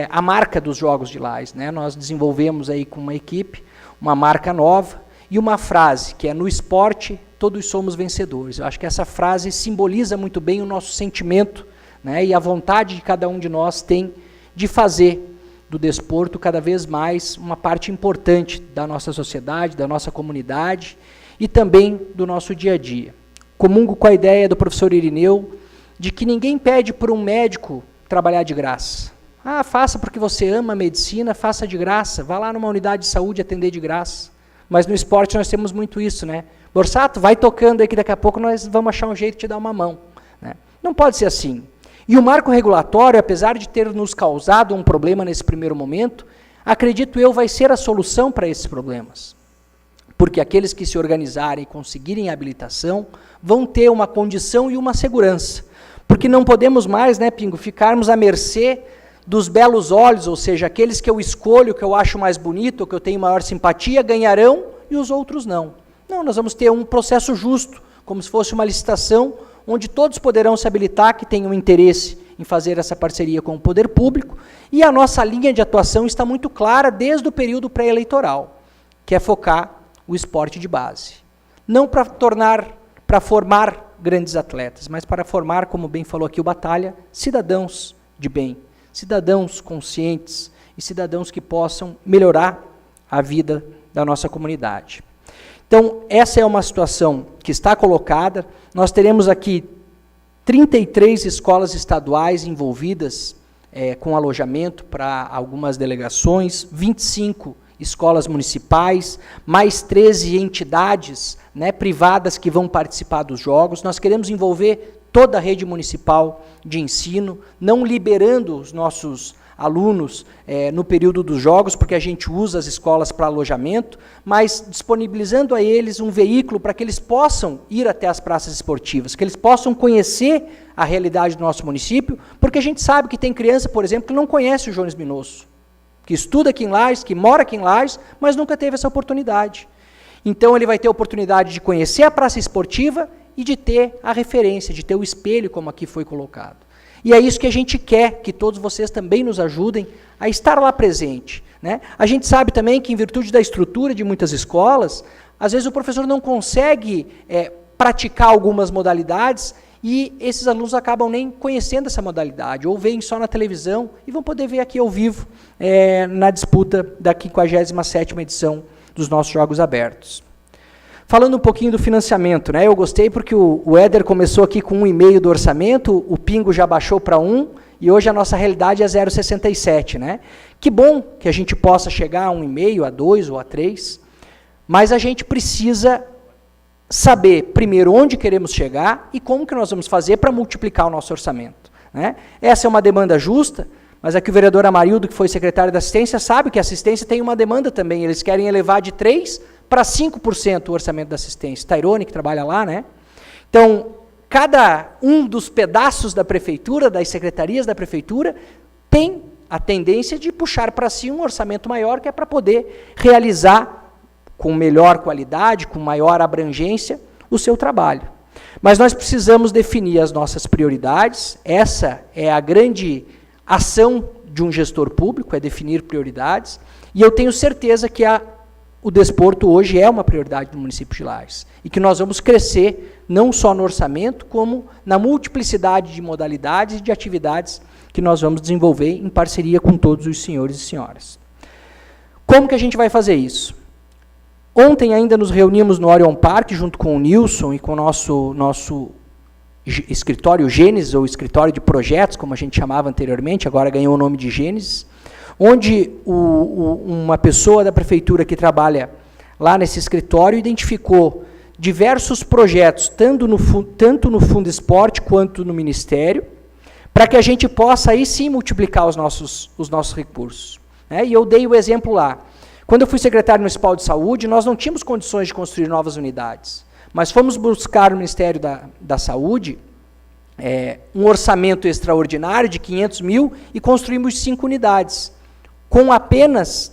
a marca dos Jogos de Lages, né? Nós desenvolvemos aí com uma equipe uma marca nova, e uma frase, que é no esporte, todos somos vencedores. Eu acho que essa frase simboliza muito bem o nosso sentimento, né, e a vontade que cada um de nós tem de fazer do desporto cada vez mais uma parte importante da nossa sociedade, da nossa comunidade e também do nosso dia a dia. Comungo com a ideia do professor Irineu de que ninguém pede por um médico trabalhar de graça. Ah, faça porque você ama a medicina, faça de graça, vá lá numa unidade de saúde atender de graça. Mas no esporte nós temos muito isso, né? Borsato, vai tocando aí que daqui a pouco nós vamos achar um jeito de te dar uma mão, né? Não pode ser assim. E o marco regulatório, apesar de ter nos causado um problema nesse primeiro momento, acredito eu, vai ser a solução para esses problemas. Porque aqueles que se organizarem e conseguirem a habilitação vão ter uma condição e uma segurança. Porque não podemos mais, né, Pingo, ficarmos à mercê dos belos olhos, ou seja, aqueles que eu escolho, que eu acho mais bonito, ou que eu tenho maior simpatia, ganharão e os outros não. Não, nós vamos ter um processo justo, como se fosse uma licitação, onde todos poderão se habilitar que tenham interesse em fazer essa parceria com o poder público, e a nossa linha de atuação está muito clara desde o período pré-eleitoral, que é focar o esporte de base. Não para formar grandes atletas, mas para formar, como bem falou aqui o Batalha, cidadãos de bem, cidadãos conscientes e cidadãos que possam melhorar a vida da nossa comunidade. Então, essa é uma situação que está colocada. Nós teremos aqui 33 escolas estaduais envolvidas com alojamento para algumas delegações, 25 escolas municipais, mais 13 entidades, né, privadas que vão participar dos jogos. Nós queremos envolver toda a rede municipal de ensino, não liberando os nossos alunos no período dos jogos, porque a gente usa as escolas para alojamento, mas disponibilizando a eles um veículo para que eles possam ir até as praças esportivas, que eles possam conhecer a realidade do nosso município, porque a gente sabe que tem criança, por exemplo, que não conhece o Jones Minosso, que estuda aqui em Lages, que mora aqui em Lages, mas nunca teve essa oportunidade. Então ele vai ter a oportunidade de conhecer a praça esportiva e de ter a referência, de ter o espelho, como aqui foi colocado. E é isso que a gente quer, que todos vocês também nos ajudem a estar lá presente, né? A gente sabe também que, em virtude da estrutura de muitas escolas, às vezes o professor não consegue praticar algumas modalidades e esses alunos acabam nem conhecendo essa modalidade, ou veem só na televisão e vão poder ver aqui ao vivo na disputa da 57ª edição dos nossos Jogos Abertos. Falando um pouquinho do financiamento, né? Eu gostei porque o Éder começou aqui com 1,5 do orçamento, o Pingo já baixou para 1, e hoje a nossa realidade é 0,67, né? Que bom que a gente possa chegar a 1,5, a 2 ou a 3, mas a gente precisa saber, primeiro, onde queremos chegar e como que nós vamos fazer para multiplicar o nosso orçamento, né? Essa é uma demanda justa, mas aqui o vereador Amarildo, que foi secretário da assistência, sabe que a assistência tem uma demanda também, eles querem elevar de 3% para 5% o orçamento da assistência. Tairone, que trabalha lá, né? Então, cada um dos pedaços da prefeitura, das secretarias da prefeitura, tem a tendência de puxar para si um orçamento maior, que é para poder realizar com melhor qualidade, com maior abrangência, o seu trabalho. Mas nós precisamos definir as nossas prioridades. Essa é a grande ação de um gestor público, é definir prioridades, e eu tenho certeza que o desporto hoje é uma prioridade do município de Lages, e que nós vamos crescer não só no orçamento, como na multiplicidade de modalidades e de atividades que nós vamos desenvolver em parceria com todos os senhores e senhoras. Como que a gente vai fazer isso? Ontem ainda nos reunimos no Orion Park, junto com o Nilson e com o nosso escritório Gênesis, ou escritório de projetos, como a gente chamava anteriormente, agora ganhou o nome de Gênesis, onde uma pessoa da prefeitura que trabalha lá nesse escritório identificou diversos projetos, tanto no Fundo Esporte quanto no Ministério, para que a gente possa aí sim multiplicar os nossos recursos. E eu dei o exemplo lá. Quando eu fui secretário municipal de saúde, nós não tínhamos condições de construir novas unidades, mas fomos buscar no Ministério da Saúde um orçamento extraordinário de 500 mil e construímos 5 unidades, com apenas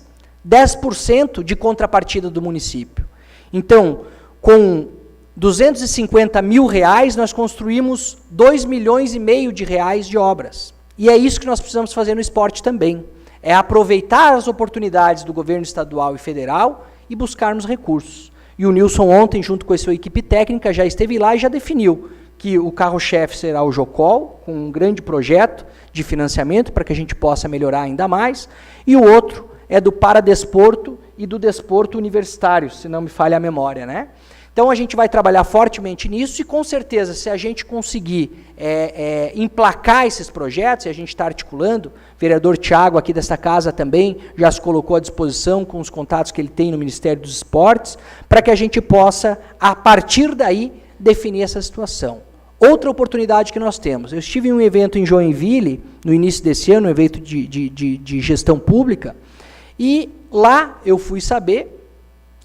10% de contrapartida do município. Então, com 250 mil reais, nós construímos 2,5 milhões de reais de obras. E é isso que nós precisamos fazer no esporte também. É aproveitar as oportunidades do governo estadual e federal e buscarmos recursos. E o Nilson ontem, junto com a sua equipe técnica, já esteve lá e já definiu que o carro-chefe será o Jocol, com um grande projeto de financiamento para que a gente possa melhorar ainda mais, e o outro é do Paradesporto e do Desporto Universitário, se não me falha a memória, né? Então a gente vai trabalhar fortemente nisso e com certeza, se a gente conseguir emplacar esses projetos, e a gente está articulando, o vereador Tiago aqui dessa casa também já se colocou à disposição com os contatos que ele tem no Ministério dos Esportes, para que a gente possa, a partir daí, definir essa situação. Outra oportunidade que nós temos, eu estive em um evento em Joinville, no início desse ano, um evento de gestão pública, e lá eu fui saber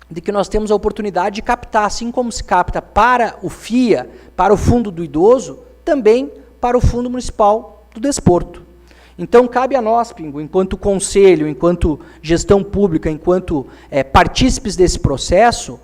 de que nós temos a oportunidade de captar, assim como se capta para o FIA, para o Fundo do Idoso, também para o Fundo Municipal do Desporto. Então, cabe a nós, Pingo, enquanto conselho, enquanto gestão pública, enquanto partícipes desse processo,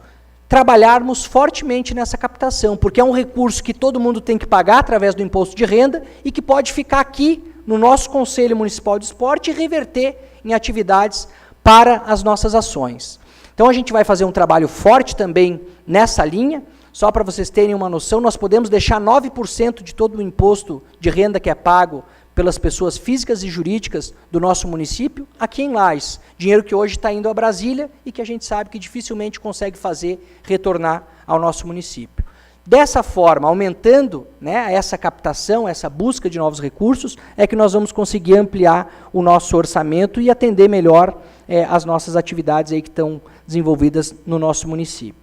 trabalharmos fortemente nessa captação, porque é um recurso que todo mundo tem que pagar através do imposto de renda e que pode ficar aqui no nosso Conselho Municipal de Esporte e reverter em atividades para as nossas ações. Então, a gente vai fazer um trabalho forte também nessa linha. Só para vocês terem uma noção, nós podemos deixar 9% de todo o imposto de renda que é pago pelas pessoas físicas e jurídicas do nosso município aqui em Lages. Dinheiro que hoje está indo a Brasília e que a gente sabe que dificilmente consegue fazer retornar ao nosso município. Dessa forma, aumentando, né, essa captação, essa busca de novos recursos, é que nós vamos conseguir ampliar o nosso orçamento e atender melhor as nossas atividades aí que estão desenvolvidas no nosso município.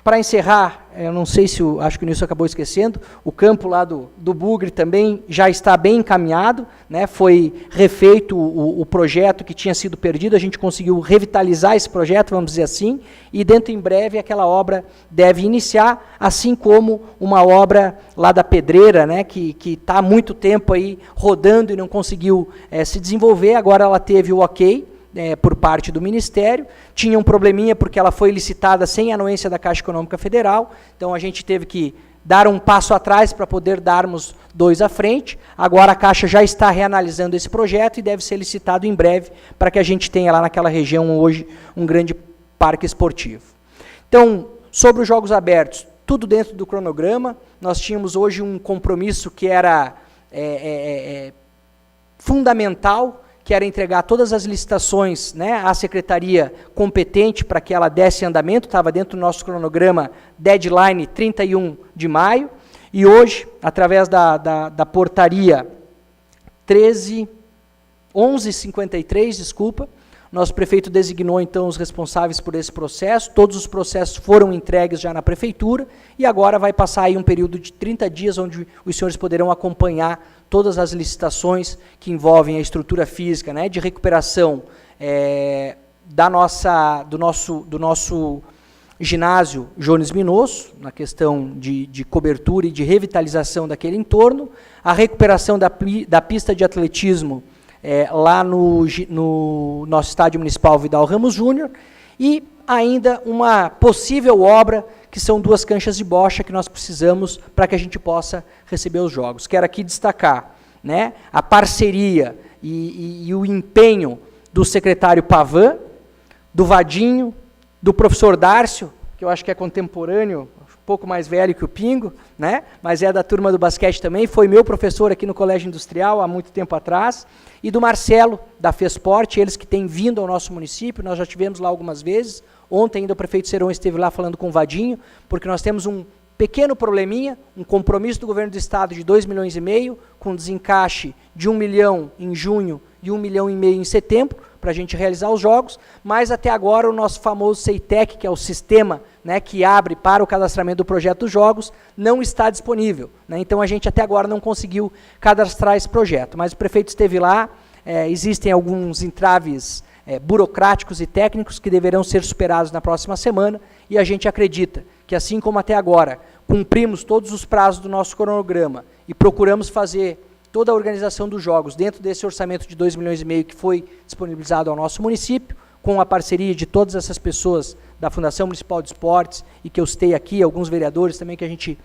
Para encerrar, eu não sei se, acho que o Nilson acabou esquecendo, o campo lá do Bugre também já está bem encaminhado, né, foi refeito o projeto que tinha sido perdido, a gente conseguiu revitalizar esse projeto, vamos dizer assim, e dentro em breve aquela obra deve iniciar, assim como uma obra lá da Pedreira, né, que está há muito tempo aí rodando e não conseguiu se desenvolver, agora ela teve o ok, por parte do Ministério, tinha um probleminha porque ela foi licitada sem anuência da Caixa Econômica Federal, então a gente teve que dar um passo atrás para poder darmos 2 à frente, agora a Caixa já está reanalisando esse projeto e deve ser licitado em breve para que a gente tenha lá naquela região hoje um grande parque esportivo. Então, sobre os Jogos Abertos, tudo dentro do cronograma, nós tínhamos hoje um compromisso que era fundamental, que era entregar todas as licitações, né, à secretaria competente para que ela desse andamento, estava dentro do nosso cronograma, deadline 31 de maio, e hoje, através da portaria 1153, desculpa, nosso prefeito designou então os responsáveis por esse processo, todos os processos foram entregues já na prefeitura, e agora vai passar aí um período de 30 dias, onde os senhores poderão acompanhar todas as licitações que envolvem a estrutura física, né, de recuperação do nosso ginásio Jones Minosso, na questão de cobertura e de revitalização daquele entorno, a recuperação da pista de atletismo lá no nosso estádio municipal Vidal Ramos Júnior, e ainda uma possível obra, que são 2 canchas de bocha que nós precisamos para que a gente possa receber os jogos. Quero aqui destacar, né, a parceria e o empenho do secretário Pavan, do Vadinho, do professor Dárcio, que eu acho que é contemporâneo, um pouco mais velho que o Pingo, né? Mas é da turma do basquete também, foi meu professor aqui no Colégio Industrial há muito tempo atrás, e do Marcelo, da FESPORT, eles que têm vindo ao nosso município, nós já estivemos lá algumas vezes, ontem ainda o prefeito Seron esteve lá falando com o Vadinho, porque nós temos um pequeno probleminha, um compromisso do governo do estado de 2,5 milhões, com desencaixe de 1 milhão em junho e 1,5 milhão em setembro, para a gente realizar os jogos, mas até agora o nosso famoso CEITEC, que é o sistema, né, que abre para o cadastramento do projeto dos jogos, não está disponível, né? Então a gente até agora não conseguiu cadastrar esse projeto, mas o prefeito esteve lá, existem alguns entraves burocráticos e técnicos que deverão ser superados na próxima semana, e a gente acredita que, assim como até agora cumprimos todos os prazos do nosso cronograma e procuramos fazer toda a organização dos jogos dentro desse orçamento de 2,5 milhões que foi disponibilizado ao nosso município, com a parceria de todas essas pessoas da Fundação Municipal de Esportes, e que eu citei aqui, alguns vereadores também que a gente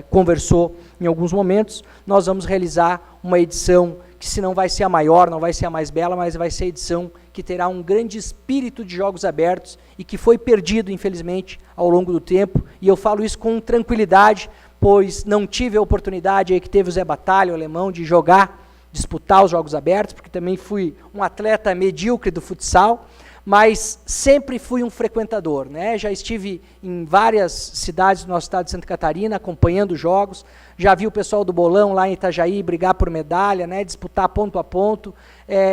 conversou em alguns momentos, nós vamos realizar uma edição que, se não vai ser a maior, não vai ser a mais bela, mas vai ser a edição que terá um grande espírito de jogos abertos e que foi perdido, infelizmente, ao longo do tempo, e eu falo isso com tranquilidade, pois não tive a oportunidade, aí que teve o Zé Batalha, o alemão, de jogar, disputar os jogos abertos, porque também fui um atleta medíocre do futsal, mas sempre fui um frequentador, né? Já estive em várias cidades do nosso estado de Santa Catarina, acompanhando jogos, já vi o pessoal do Bolão lá em Itajaí brigar por medalha, né? Disputar ponto a ponto,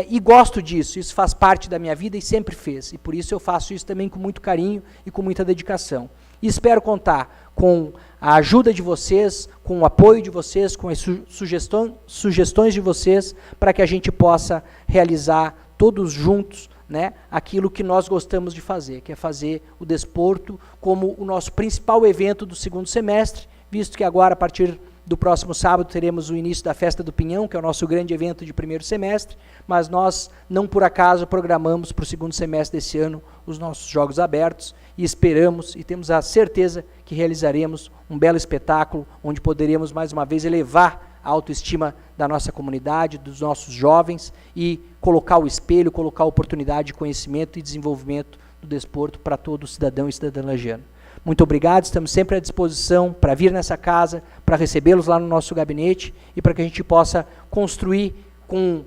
e gosto disso, isso faz parte da minha vida e sempre fez, e por isso eu faço isso também com muito carinho e com muita dedicação. E espero contar com a ajuda de vocês, com o apoio de vocês, com as sugestões de vocês, para que a gente possa realizar todos juntos, né, aquilo que nós gostamos de fazer, que é fazer o desporto como o nosso principal evento do segundo semestre, visto que agora, a partir do próximo sábado, teremos o início da Festa do Pinhão, que é o nosso grande evento de primeiro semestre, mas nós, não por acaso, programamos para o segundo semestre desse ano os nossos Jogos Abertos, e esperamos e temos a certeza que realizaremos um belo espetáculo, onde poderemos mais uma vez elevar a autoestima da nossa comunidade, dos nossos jovens, e colocar o espelho, colocar a oportunidade de conhecimento e desenvolvimento do desporto para todo cidadão e cidadã lagiano. Muito obrigado, estamos sempre à disposição para vir nessa casa, para recebê-los lá no nosso gabinete e para que a gente possa construir com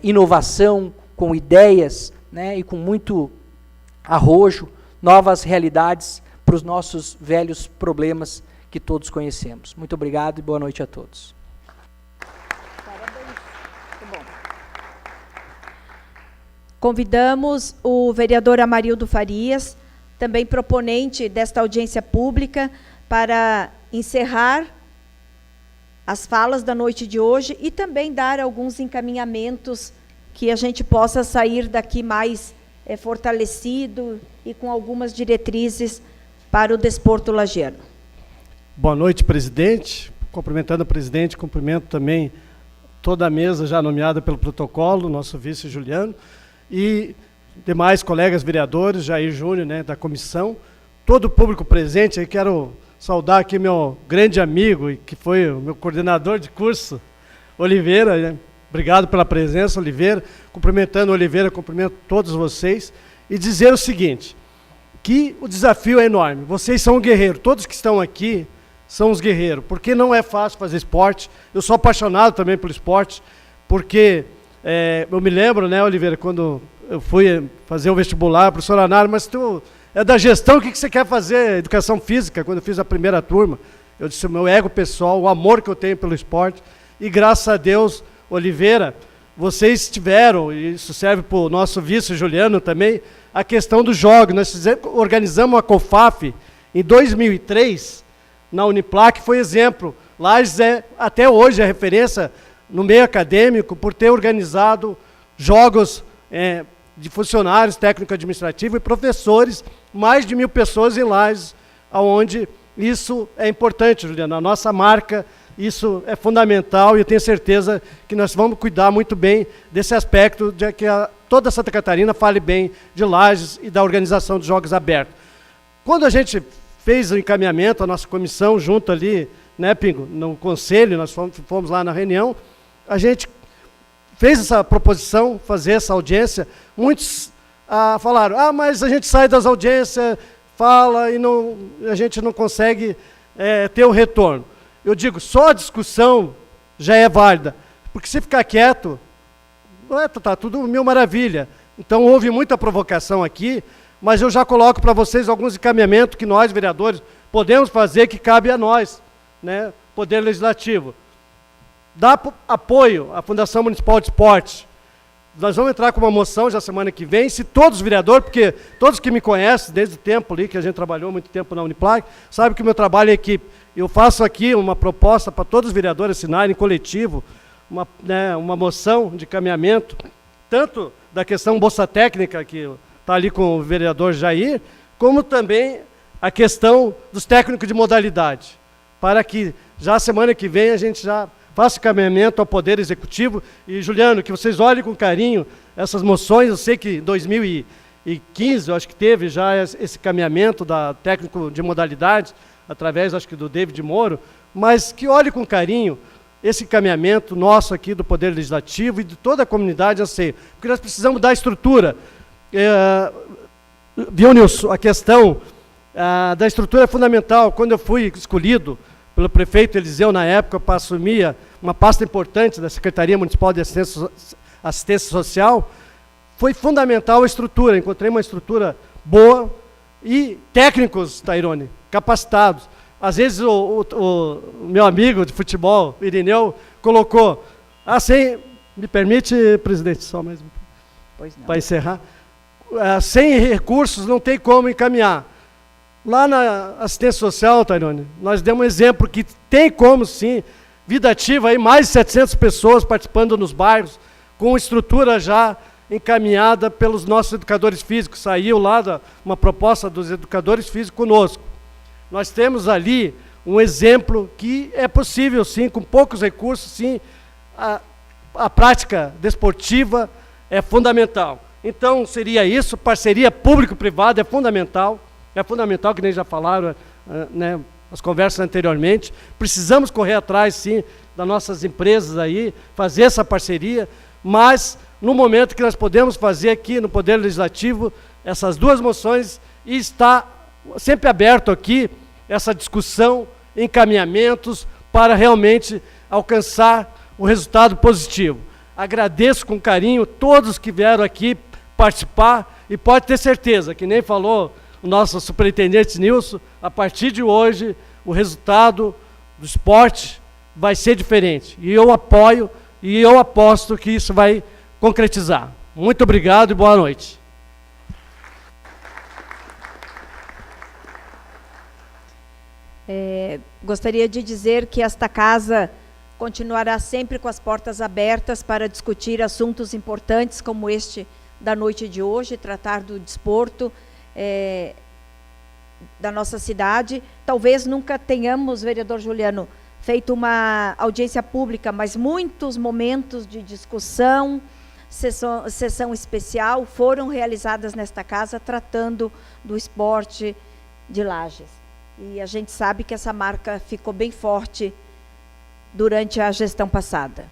inovação, com ideias, né, e com muito arrojo, novas realidades para os nossos velhos problemas que todos conhecemos. Muito obrigado e boa noite a todos. Convidamos o vereador Amarildo Farias, também proponente desta audiência pública, para encerrar as falas da noite de hoje e também dar alguns encaminhamentos que a gente possa sair daqui mais fortalecido e com algumas diretrizes para o desporto lagiano. Boa noite, presidente. Cumprimentando o presidente, cumprimento também toda a mesa já nomeada pelo protocolo, nosso vice Juliano, e demais colegas vereadores, Jair Júnior, né, da comissão, todo o público presente. Eu quero saudar aqui meu grande amigo, e que foi o meu coordenador de curso, Oliveira, né? Obrigado pela presença, Oliveira. Cumprimentando o Oliveira, cumprimento todos vocês, e dizer o seguinte, que o desafio é enorme. Vocês são guerreiros, todos que estão aqui são os guerreiros, porque não é fácil fazer esporte. Eu sou apaixonado também pelo esporte, porque eu me lembro, né, Oliveira, quando eu fui fazer o vestibular, professor Anário, mas tu é da gestão, o que você quer fazer? Educação física, quando eu fiz a primeira turma. Eu disse o meu ego pessoal, o amor que eu tenho pelo esporte, e graças a Deus, Oliveira, vocês tiveram, e isso serve para o nosso vice Juliano também, a questão dos jogos. Nós organizamos a COFAF em 2003, na Uniplac, foi exemplo. Lages até hoje é referência no meio acadêmico por ter organizado jogos de funcionários técnico-administrativo e professores, mais de 1.000 pessoas em Lages, onde isso é importante, Juliana. A nossa marca isso é fundamental e eu tenho certeza que nós vamos cuidar muito bem desse aspecto de que toda Santa Catarina fale bem de Lages e da organização dos Jogos Abertos. Quando a gente fez o encaminhamento, a nossa comissão junto ali, né, Pingo, no conselho, nós fomos lá na reunião, a gente fez essa proposição, fazer essa audiência, muitos falaram, mas a gente sai das audiências, fala e a gente não consegue ter o retorno. Eu digo, só a discussão já é válida, porque se ficar quieto, tá tudo mil maravilha. Então houve muita provocação aqui, mas eu já coloco para vocês alguns encaminhamentos que nós, vereadores, podemos fazer, que cabe a nós, né, Poder Legislativo. Dá apoio à Fundação Municipal de Esportes. Nós vamos entrar com uma moção já semana que vem, se todos os vereadores, porque todos que me conhecem, desde o tempo ali, que a gente trabalhou muito tempo na Uniplac, sabem que o meu trabalho é equipe. Eu faço aqui uma proposta para todos os vereadores assinarem em coletivo, uma moção de encaminhamento, tanto da questão Bolsa Técnica, que está ali com o vereador Jair, como também a questão dos técnicos de modalidade, para que já semana que vem a gente já faça encaminhamento ao Poder Executivo. E, Juliano, que vocês olhem com carinho essas moções. Eu sei que em 2015, eu acho que teve já esse encaminhamento da técnico de modalidade, através, acho que, do David Moro, mas que olhe com carinho esse encaminhamento nosso aqui do Poder Legislativo e de toda a comunidade anseia, porque nós precisamos dar estrutura. Viu, Nilson, a questão da estrutura é fundamental. Quando eu fui escolhido pelo prefeito Eliseu, na época, para assumir uma pasta importante da Secretaria Municipal de Assistência Social, foi fundamental a estrutura. Encontrei uma estrutura boa e técnicos, Tairone, capacitados. Às vezes o meu amigo de futebol, Irineu, colocou, me permite, presidente, só mais para encerrar, sem recursos não tem como encaminhar. Lá na assistência social, Tairone, nós demos um exemplo que tem como, sim, vida ativa, aí, mais de 700 pessoas participando nos bairros, com estrutura já encaminhada pelos nossos educadores físicos. Saiu lá uma proposta dos educadores físicos conosco. Nós temos ali um exemplo que é possível, sim, com poucos recursos, sim, a prática desportiva é fundamental. Então, seria isso, parceria público-privada é fundamental, que nem já falaram, né, as conversas anteriormente. Precisamos correr atrás, sim, das nossas empresas aí, fazer essa parceria, mas no momento que nós podemos fazer aqui no Poder Legislativo essas duas moções, e está sempre aberto aqui essa discussão, encaminhamentos, para realmente alcançar o resultado positivo. Agradeço com carinho todos que vieram aqui participar, e pode ter certeza, que nem falou o nosso superintendente Nilson, a partir de hoje, o resultado do esporte vai ser diferente. E eu apoio e eu aposto que isso vai concretizar. Muito obrigado e boa noite. Gostaria de dizer que esta casa continuará sempre com as portas abertas para discutir assuntos importantes como este da noite de hoje, tratar do desporto, da nossa cidade. Talvez nunca tenhamos, vereador Juliano, feito uma audiência pública, mas muitos momentos de discussão, sessão especial foram realizadas nesta casa tratando do esporte de Lages. E a gente sabe que essa marca ficou bem forte durante a gestão passada.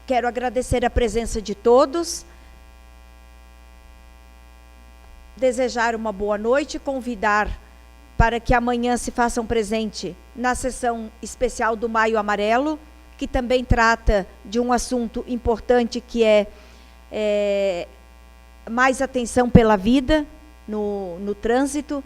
Quero agradecer a presença de todos, desejar uma boa noite, convidar para que amanhã se façam presente na sessão especial do Maio Amarelo, que também trata de um assunto importante, que é mais atenção pela vida no trânsito,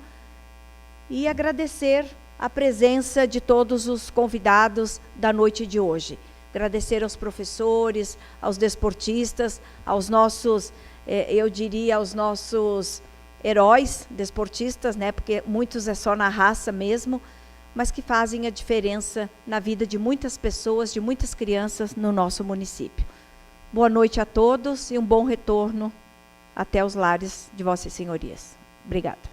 e agradecer a presença de todos os convidados da noite de hoje. Agradecer aos professores, aos desportistas, aos nossos, eu diria, aos nossos heróis desportistas, né, porque muitos é só na raça mesmo, mas que fazem a diferença na vida de muitas pessoas, de muitas crianças no nosso município. Boa noite a todos e um bom retorno até os lares de vossas senhorias. Obrigada.